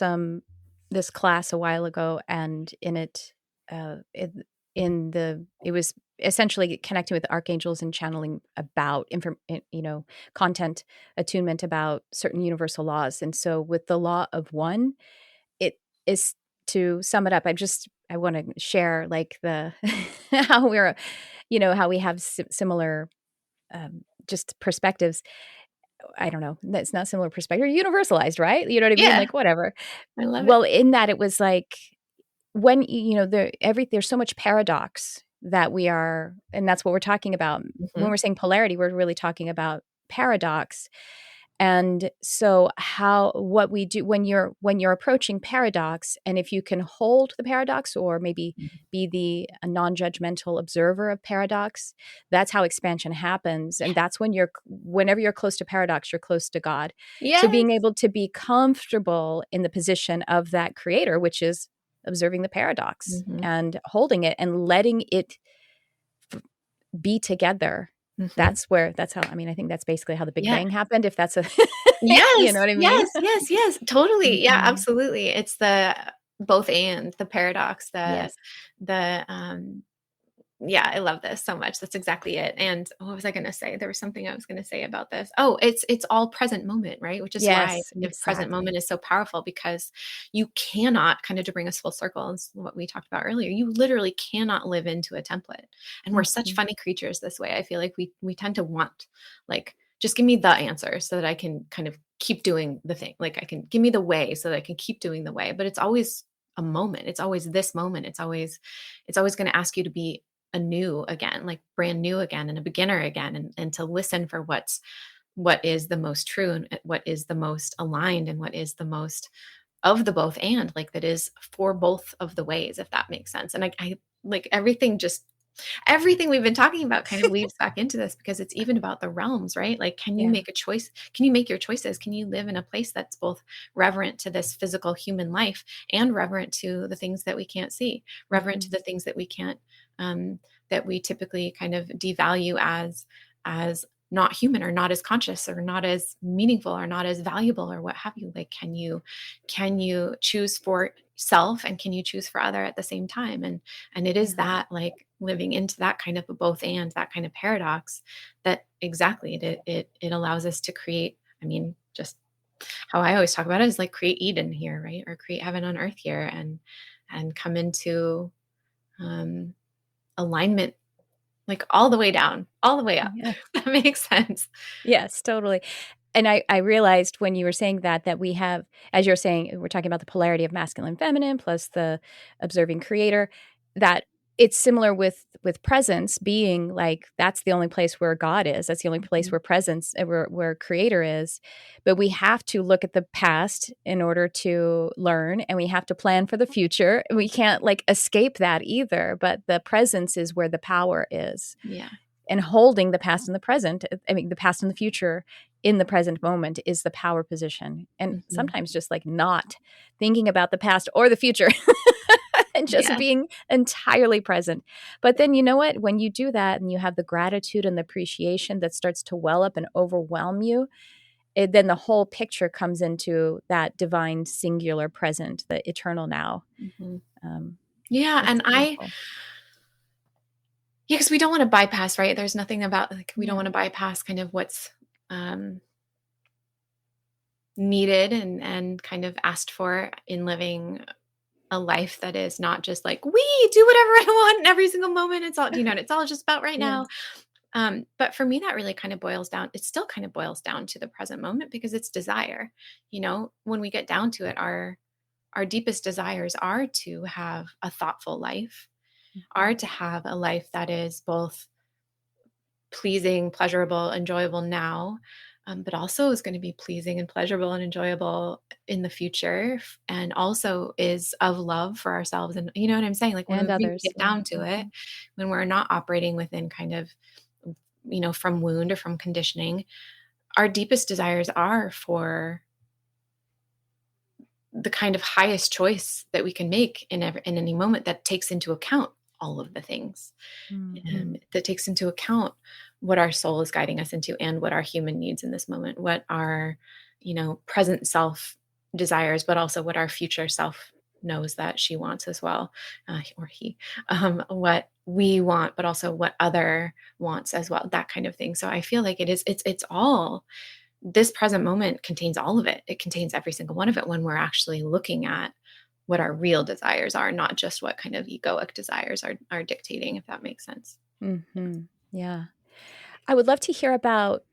this class a while ago, and in it, it was essentially connecting with archangels and channeling about content attunement about certain universal laws. And so with the law of one, it is, to sum it up, I want to share like the how how we have similar just perspectives. I don't know, that's not similar perspective, universalized, right? You know what I mean? Yeah, Like, whatever. I love it. Well, in that, it was like, when there's so much paradox that we are, and that's what we're talking about. When Mhm. we're saying polarity, we're really talking about paradox. And so, how what we do when you're approaching paradox, and if you can hold the paradox, or maybe be the a non-judgmental observer of paradox, that's how expansion happens. And that's whenever you're close to paradox, you're close to God. So Yes. being able to be comfortable in the position of that creator, which is observing the paradox Mhm, and holding it and letting it be together. mhm. That's how, I mean, I think that's basically how the Big Yeah. Bang happened, if that's a you know Yes, what I mean? yes, yes, yes, totally. Yeah, Mhm. absolutely. It's the both and, the paradox, Yes. the yeah, I love this so much. That's exactly it. And what was I gonna say? There was something I was gonna say about this. Oh, it's all present moment, right? Which is why Yes, kind of present exactly. moment is so powerful, because you cannot, kind of to bring us full circle, is what we talked about earlier. You literally cannot live into a template. And we're such Mhm. funny creatures this way. I feel like we tend to want, like, just give me the answer so that I can kind of keep doing the thing. Like, I can give me the way so that I can keep doing the way. But it's always a moment. It's always this moment. It's always going to ask you to be anew again, like brand new again, and a beginner again, and to listen for what is the most true, and what is the most aligned, and what is the most of the both, and like that is for both of the ways, if that makes sense. And I like everything we've been talking about kind of leads back into this, because it's even about the realms, right? Like, can you Yeah. make a choice? Can you make your choices? Can you live in a place that's both reverent to this physical human life, and reverent to the things that we can't see, reverent to Mhm. the things that we can't, um, that we typically kind of devalue as not human, or not as conscious, or not as meaningful, or not as valuable, or what have you? Like, can you choose for self, and can you choose for other at the same time? And it is Yeah. that, like, living into that kind of a both and, that kind of paradox, that exactly it allows us to create, I mean, just how I always talk about it is like create Eden here, right? Or create heaven on earth here, and come into um alignment, like all the way down, all the way up. Yeah. That makes sense. Yes, totally. And I realized when you were saying that we have, as you're saying, we're talking about the polarity of masculine, feminine, plus the observing creator, that it's similar with presence being like, that's the only place where God is. That's the only place Mhm. where presence, where creator is. But we have to look at the past in order to learn, and we have to plan for the future. We can't like escape that either. But the presence is where the power is, Yeah. and holding the past and the present, I mean, the past and the future in the present moment is the power position. And Mhm. sometimes just like not thinking about the past or the future and just Yeah. being entirely present. But then, you know what? When you do that and you have the gratitude and the appreciation that starts to well up and overwhelm you, then the whole picture comes into that divine singular present, the eternal now. Mhm. Um, Yeah, it's and beautiful. yeah, because we don't wanna bypass, right? There's nothing about like, we don't Yeah. wanna bypass kind of what's, um, needed and kind of asked for in living a life that is not just like, "We do whatever I want in every single moment. It's all," it's all just about right now. Yes. But for me, that really kind of boils down, it still kind of boils down to the present moment because it's desire. When we get down to it, our deepest desires are to have a thoughtful life, are Mhm. to have a life that is both pleasing, pleasurable, enjoyable now, but also is going to be pleasing and pleasurable and enjoyable in the future, and also is of love for ourselves. And you know what I'm saying? Like when we And really others. get Yeah. down to it, Mhm. when we're not operating within kind of, from wound or from conditioning, our deepest desires are for the kind of highest choice that we can make in any moment that takes into account all of the things, Mhm. that takes into account what our soul is guiding us into and what our human needs in this moment, what our, present self desires, but also what our future self knows that she wants as well, or he, what we want, but also what other wants as well, that kind of thing. So I feel like it's all, this present moment contains all of it. It contains every single one of it when we're actually looking at what our real desires are, not just what kind of egoic desires are dictating, if that makes sense. Mhm. Yeah. I would love to hear about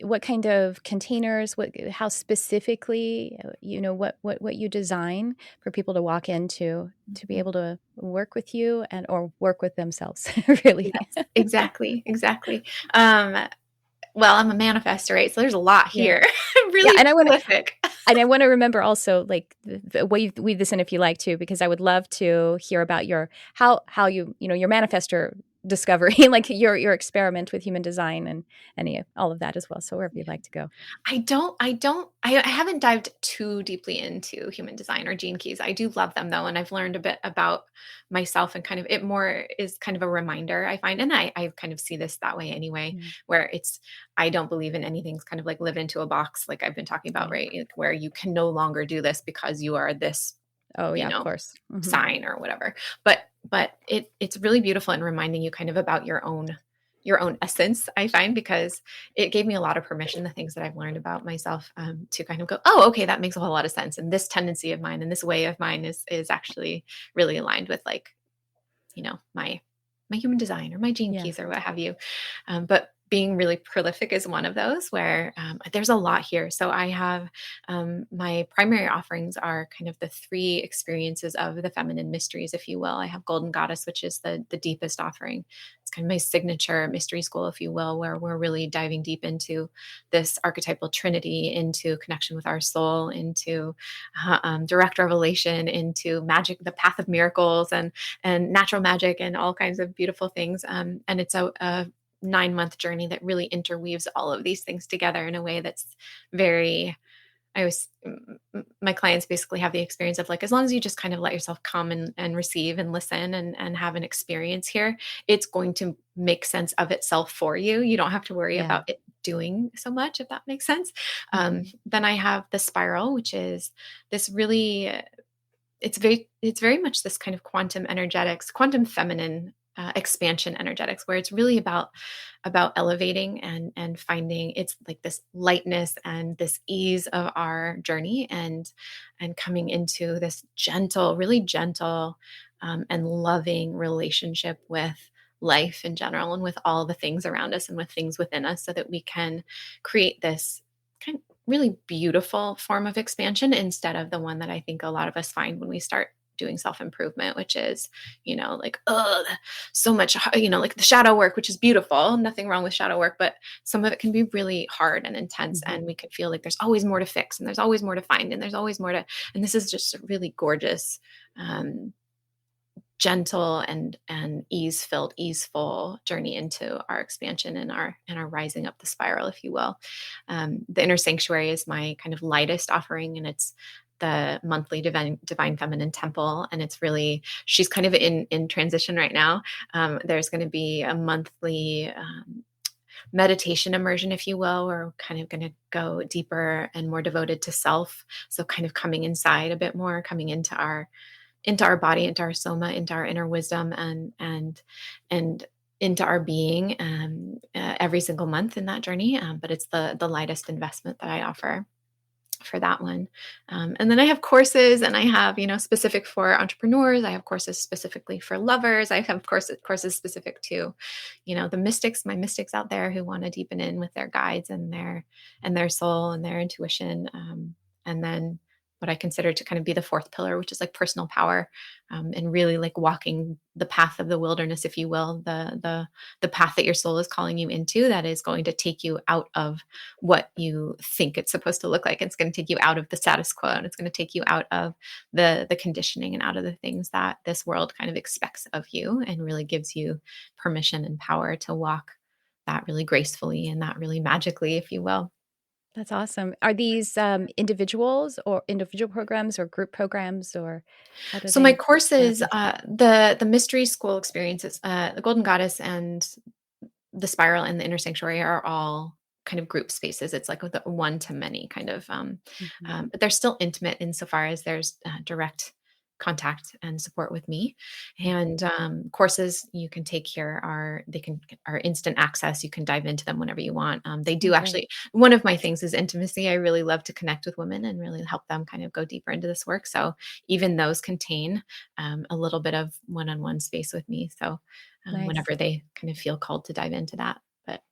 what kind of containers, how specifically, what you design for people to walk into to be Mhm. able to work with you and or work with themselves, really. Yes, exactly, exactly. Um, well, I'm a manifestor, right? So there's a lot Yeah. here. Yeah, Really prolific. and I wanna remember also, like, the way you weave this in if you like to, because I would love to hear about your how your manifestor discovery, like, your experiment with human design and any of all of that as well, so wherever you'd like to go. I haven't dived too deeply into human design or gene keys. I do love them though, and I've learned a bit about myself, and kind of it more is kind of a reminder, I find. And I kind of see this that way anyway, Mm, where I don't believe in anything's kind of like live into a box, like I've been talking about, right. right? Like, where you can no longer do this because you are this, Oh, you yeah, of know, course. Mhm. sign or whatever. But it's really beautiful in reminding you kind of about your own essence, I find, because it gave me a lot of permission, the things that I've learned about myself, to kind of go, oh, okay, that makes a whole lot of sense, and this tendency of mine and this way of mine is actually really aligned with, like, my human design or my gene Yeah. keys or what have you. But being really prolific is one of those where, there's a lot here. So I have, my primary offerings are kind of the three experiences of the feminine mysteries, if you will. I have Golden Goddess, which is the deepest offering. It's kind of my signature mystery school, if you will, where we're really diving deep into this archetypal trinity, into connection with our soul, into, direct revelation, into magic, the path of miracles, and natural magic, and all kinds of beautiful things. And it's a 9-month journey that really interweaves all of these things together in a way that's very, I always, my clients basically have the experience of like, as long as you just kind of let yourself come and receive and listen and have an experience here, it's going to make sense of itself for you. You don't have to worry Yeah. about it doing so much, if that makes sense. Mhm. Then I have the spiral, which is this really, it's very much this kind of quantum energetics, quantum feminine, expansion energetics, where it's really about elevating and finding, it's like this lightness and this ease of our journey, and coming into this gentle, really gentle, and loving relationship with life in general, and with all the things around us and with things within us, so that we can create this kind of really beautiful form of expansion instead of the one that I think a lot of us find when we start doing self-improvement, which is, like, oh, so much, like the shadow work, which is beautiful, nothing wrong with shadow work, but some of it can be really hard and intense. Mhm. And we could feel like there's always more to fix and there's always more to find and there's always more to, and this is just a really gorgeous, um, gentle and easeful journey into our expansion and our rising up the spiral, if you will. The inner sanctuary is my kind of lightest offering, and it's the monthly divine feminine temple, and it's really, she's kind of in transition right now. There's going to be a monthly meditation immersion, if you will. We're kind of going to go deeper and more devoted to self, so kind of coming inside a bit more, coming into our body, into our soma, into our inner wisdom, and into our being, every single month in that journey. But it's the lightest investment that I offer for that one. And then I have courses, and I have, specific for entrepreneurs. I have courses specifically for lovers. I have courses specific to, the mystics, my mystics out there who want to deepen in with their guides and their soul and their intuition. And then what I consider to kind of be the fourth pillar, which is like personal power, and really like walking the path of the wilderness, if you will, the path that your soul is calling you into, that is going to take you out of what you think it's supposed to look like. It's going to take you out of the status quo, and it's going to take you out of the conditioning and out of the things that this world kind of expects of you, and really gives you permission and power to walk that really gracefully and that really magically, if you will. That's awesome. Are these individuals or individual programs or group programs, or how do So my they courses, manifest? the mystery school experiences, the Golden Goddess and the Spiral and the Inner Sanctuary are all kind of group spaces. It's like the one to many kind of, Mhm. but they're still intimate insofar as there's direct contact and support with me. Mhm. And courses you can take here are instant access. You can dive into them whenever you want. They Oh, do great. actually. One of my things is intimacy. I really love to connect with women and really help them kind of go deeper into this work. So even those contain a little bit of one-on-one space with me. So Nice. whenever they kind of feel called to dive into that. But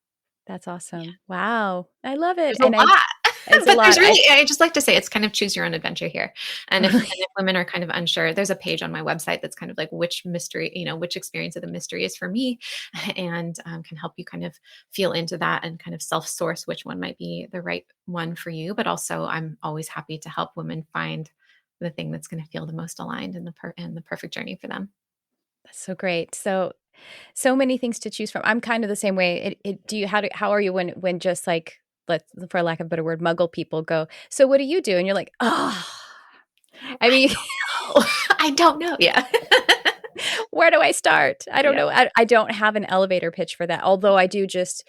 That's yeah, awesome. Wow. I love it. there's a And lot. it's a But there's lot. really, I just like to say it's kind of choose your own adventure here. And if women are kind of unsure, there's a page on my website that's kind of like which mystery, which experience of the mystery is for me, and can help you kind of feel into that and kind of self-source which one might be the right one for you. But also, I'm always happy to help women find the thing that's going to feel the most aligned and the perfect journey for them. That's so great. So many things to choose from. I'm kind of the same way. Do you how are you when just like, let's, for lack of a better word, muggle people go, "So what do you do?" And you're like, "Oh." I I mean, don't know. I don't know. Yeah. where do I start? I don't Yeah. know. I don't have an elevator pitch for that. Although I do just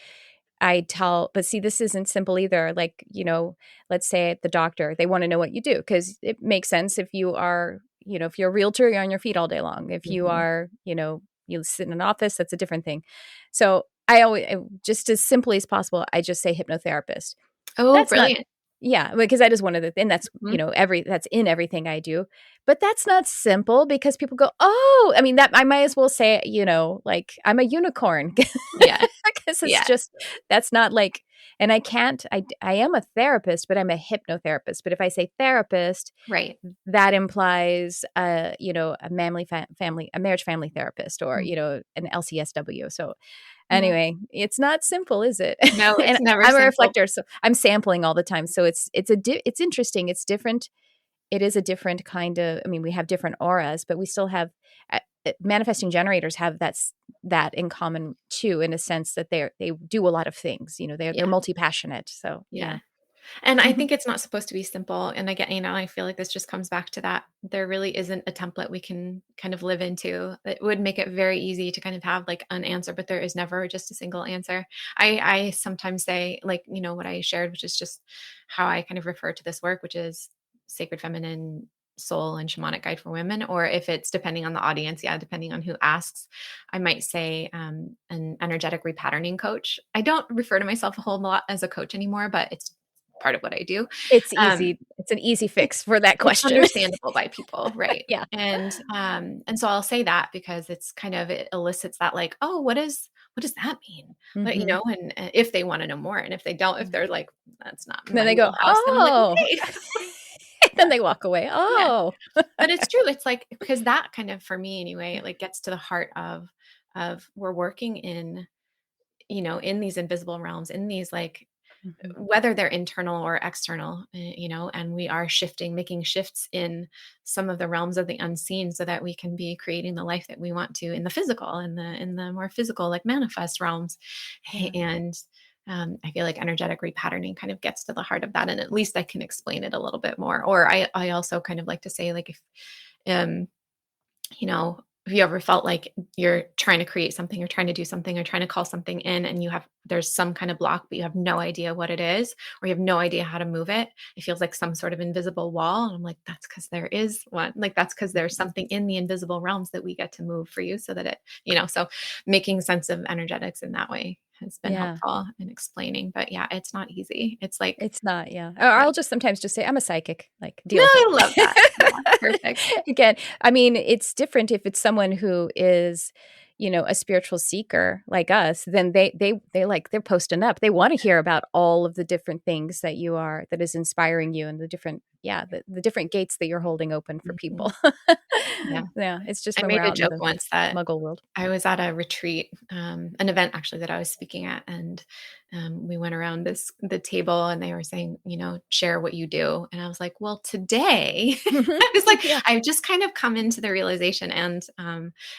I tell, but see, this isn't simple either. Like, let's say at the doctor, they want to know what you do because it makes sense if you are, if you're a realtor, you're on your feet all day long. If you Mhm. are, you sit in an office, that's a different thing. So just as simply as possible, I just say hypnotherapist. Oh, That's not brilliant. yeah, because that is one of the and that's, Mhm. that's in everything I do. But that's not simple because people go, "Oh," I mean, that I might as well say, like, I'm a unicorn Yeah. because it's Yeah. just that's not like and I can't I am a therapist, but I'm a hypnotherapist. But if I say therapist, Right. that implies, a a marriage family therapist or, Mm. an LCSW. So Yeah. anyway, it's not simple, is it? No, And it's never I'm a simple. reflector, so I'm sampling all the time. So it's interesting. It's different. It is a different kind of. I mean, we have different auras, but we still have manifesting generators have that in common too, in a sense that they do a lot of things. They're Yeah. multi passionate. So yeah. Yeah. And I think it's not supposed to be simple. And again, I feel like this just comes back to that. There really isn't a template we can kind of live into. It would make it very easy to kind of have like an answer, but there is never just a single answer. I sometimes say, like, what I shared, which is just how I kind of refer to this work, which is sacred feminine soul and shamanic guide for women. Or if it's depending on the audience, yeah, depending on who asks, I might say an energetic repatterning coach. I don't refer to myself a whole lot as a coach anymore, but it's part of what I do. It's Um, easy. It's an easy it's fix for that it's question. understandable by people, right? Yeah. And so I'll say that because it's kind of, it elicits that like, oh, what does that mean? But, Mm-hmm. and if they want to know more, and if they don't, if they're like, that's not Then my they go, wheelhouse, then I'm like, oh, okay. then they walk away. Yeah. Oh, But it's true. It's like, because that kind of, for me anyway, it like gets to the heart of we're working in, in these invisible realms, in these like, hmm whether they're internal or external, and we are making shifts in some of the realms of the unseen so that we can be creating the life that we want to in the physical, in the more physical, like manifest realms. yeah, And I feel like energetic repatterning kind of gets to the heart of that. And at least I can explain it a little bit more. Or I also kind of like to say, like, if, um, have you ever felt like you're trying to create something or trying to do something or trying to call something in, and there's some kind of block, but you have no idea what it is, or you have no idea how to move it? It feels like some sort of invisible wall. And I'm like, that's because there is one. Like, that's because there's mhm. something in the invisible realms that we get to move for you so that so making sense of energetics in that way has been Yeah. helpful in explaining. But yeah, it's not easy. It's like, It's not, yeah. Or yeah. I'll just sometimes just say, I'm a psychic, like, No, deal with I love that. Yeah, it. perfect. Again, I mean, it's different if it's someone who is, a spiritual seeker like us, then they like, they're posting up. They want to hear about all of the different things that is inspiring you, and the different, yeah, the different gates that you're holding open for Mhm. people. Yeah. Yeah, it's just I when we're made a out in joke the once that muggle world. I was at a retreat, an event actually that I was speaking at, and we went around the table, and they were saying, share what you do, and I was like, well, today, I was like, Yeah. I've just kind of come into the realization and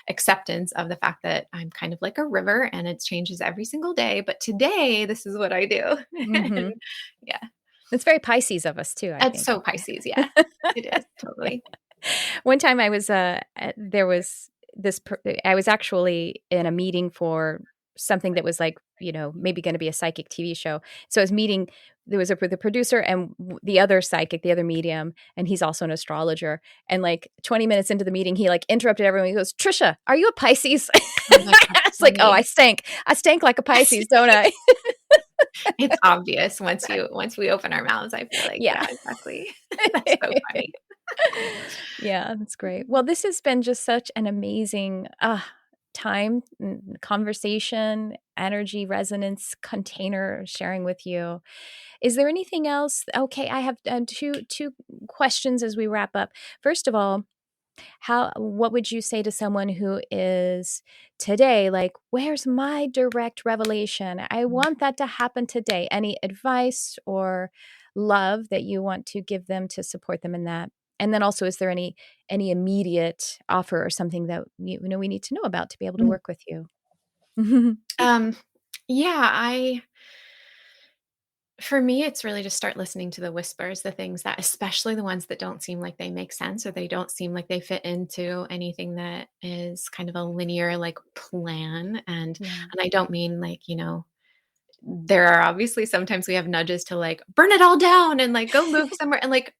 acceptance of the fact that I'm kind of like a river, and it changes every single day. But today, this is what I do, hmm and yeah, It's very Pisces of us too, I it's think. so Pisces. Yeah, it is Yeah. totally. One time I was there was I was actually in a meeting for something that was like, maybe going to be a psychic TV show. So I was meeting, there was the producer and the other psychic, the other medium, and he's also an astrologer. And like 20 minutes into the meeting, he like interrupted everyone. He goes, "Tricia, are you a Pisces?" Oh my God, I was like, "Oh, funny. I stank like a Pisces, don't I?" It's obvious once we open our mouths, I feel like, Yeah. yeah, exactly. That's so funny. Yeah, that's great. Well, this has been just such an amazing time, conversation, energy, resonance, container sharing with you. Is there anything else? Okay, I have two questions as we wrap up. First of all, what would you say to someone who is today like, where's my direct revelation? I want that to happen today. Any advice or love that you want to give them to support them in that? And then also, is there any immediate offer or something that we need to know about to be able to Mm. work with you? Um, yeah, for me, it's really just start listening to the whispers, the things that, especially the ones that don't seem like they make sense, or they don't seem like they fit into anything that is kind of a linear like plan. Yeah. And I don't mean like, there are obviously sometimes we have nudges to like burn it all down and like go move somewhere, and like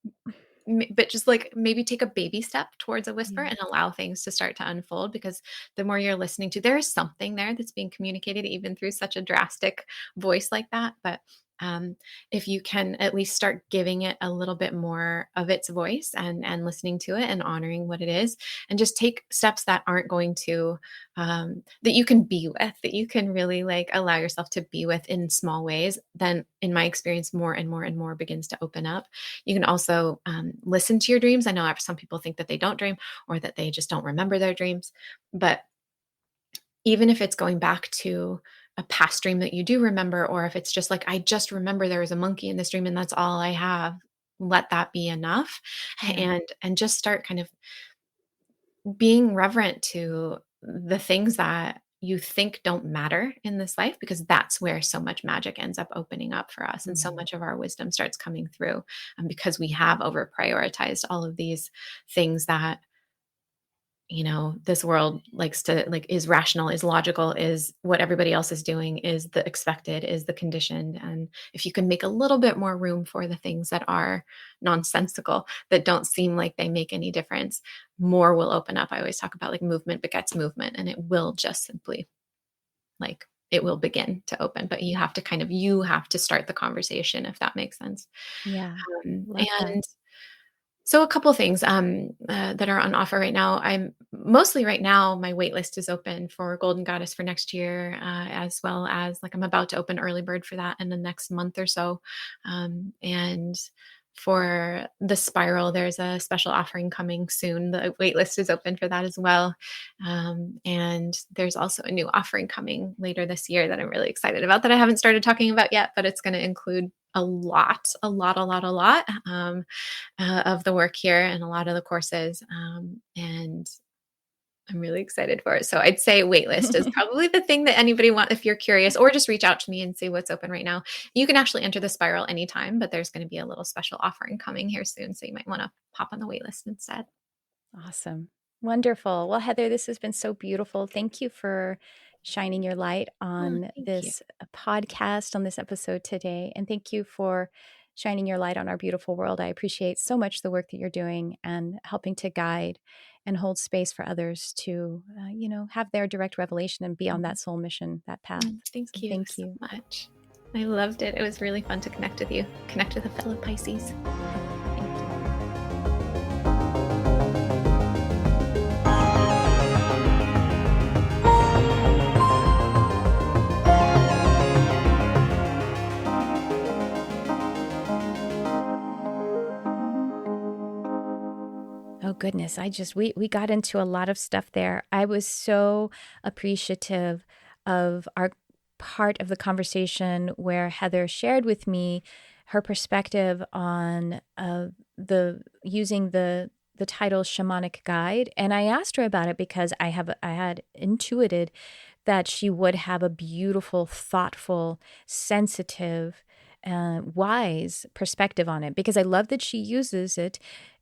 but just like maybe take a baby step towards a whisper Yeah. and allow things to start to unfold, because the more you're listening to, there is something there that's being communicated even through such a drastic voice like that. But um, if you can at least start giving it a little bit more of its voice, and listening to it and honoring what it is, and just take steps that aren't going to that you can be with, that you can really like allow yourself to be with in small ways, then in my experience more and more and more begins to open up. You can also listen to your dreams. I know some people think that they don't dream, or that they just don't remember their dreams. But even if it's going back to a past dream that you do remember, or if it's just like, I just remember there was a monkey in this dream and that's all I have, let that be enough. Yeah. And just start kind of being reverent to the things that you think don't matter in this life, because that's where so much magic ends up opening up for us, and so Mhm. much of our wisdom starts coming through, because we have over prioritized all of these things that this world likes to like, is rational, is logical, is what everybody else is doing, is the expected, is the conditioned. And if you can make a little bit more room for the things that are nonsensical, that don't seem like they make any difference, more will open up. I always talk about like movement begets movement, and it will just simply like, it will begin to open. But you have to start the conversation, if that makes sense. Yeah. um, Love that. and So a couple things that are on offer right now. I'm mostly right now, my wait list is open for Golden Goddess for next year, as well as like I'm about to open early bird for that in the next month or so. And for the spiral, there's a special offering coming soon. The wait list is open for that as well. And there's also a new offering coming later this year that I'm really excited about that I haven't started talking about yet, but it's going to include a lot of the work here and a lot of the courses. And I'm really excited for it. So I'd say waitlist is probably the thing that anybody want if you're curious, or just reach out to me and see what's open right now. You can actually enter the spiral anytime, but there's going to be a little special offering coming here soon. So you might want to pop on the waitlist instead. Awesome. Wonderful. Well, Heather, this has been so beautiful. Thank you for shining your light Oh, on thank you. this podcast, on this episode today. And thank you for shining your light on our beautiful world. I appreciate so much the work that you're doing and helping to guide and hold space for others to, have their direct revelation and be on Mhm. that soul mission, that path. So Thank you thank so you. much. I loved it. It was really fun to connect with you, connect with a fellow Pisces. Thank you. Oh goodness, we got into a lot of stuff there. I was so appreciative of our part of the conversation where Heather shared with me her perspective on the using the title Shamanic Guide, and I asked her about it because I had intuited that she would have a beautiful, thoughtful, sensitive, wise perspective on it, because I love that she uses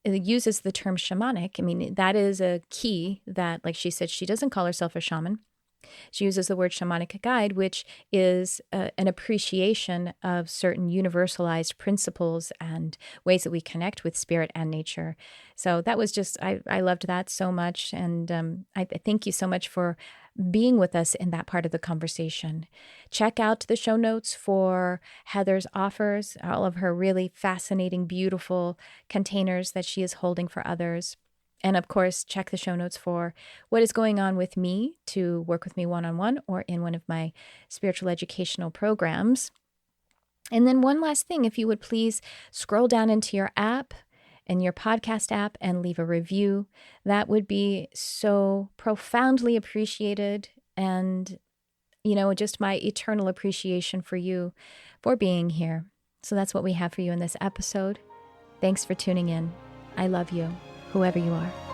uses the term shamanic. I mean, that is a key that, like she said, she doesn't call herself a shaman. She uses the word shamanic guide, which is an appreciation of certain universalized principles and ways that we connect with spirit and nature. So that was just, I loved that so much. And I thank you so much for being with us in that part of the conversation. Check out the show notes for Heather's offers, all of her really fascinating, beautiful containers that she is holding for others. And of course, check the show notes for what is going on with me to work with me one-on-one or in one of my spiritual educational programs. And then one last thing, if you would please scroll down into your app and your podcast app and leave a review. That would be so profoundly appreciated. And, just my eternal appreciation for you for being here. So that's what we have for you in this episode. Thanks for tuning in. I love you, whoever you are.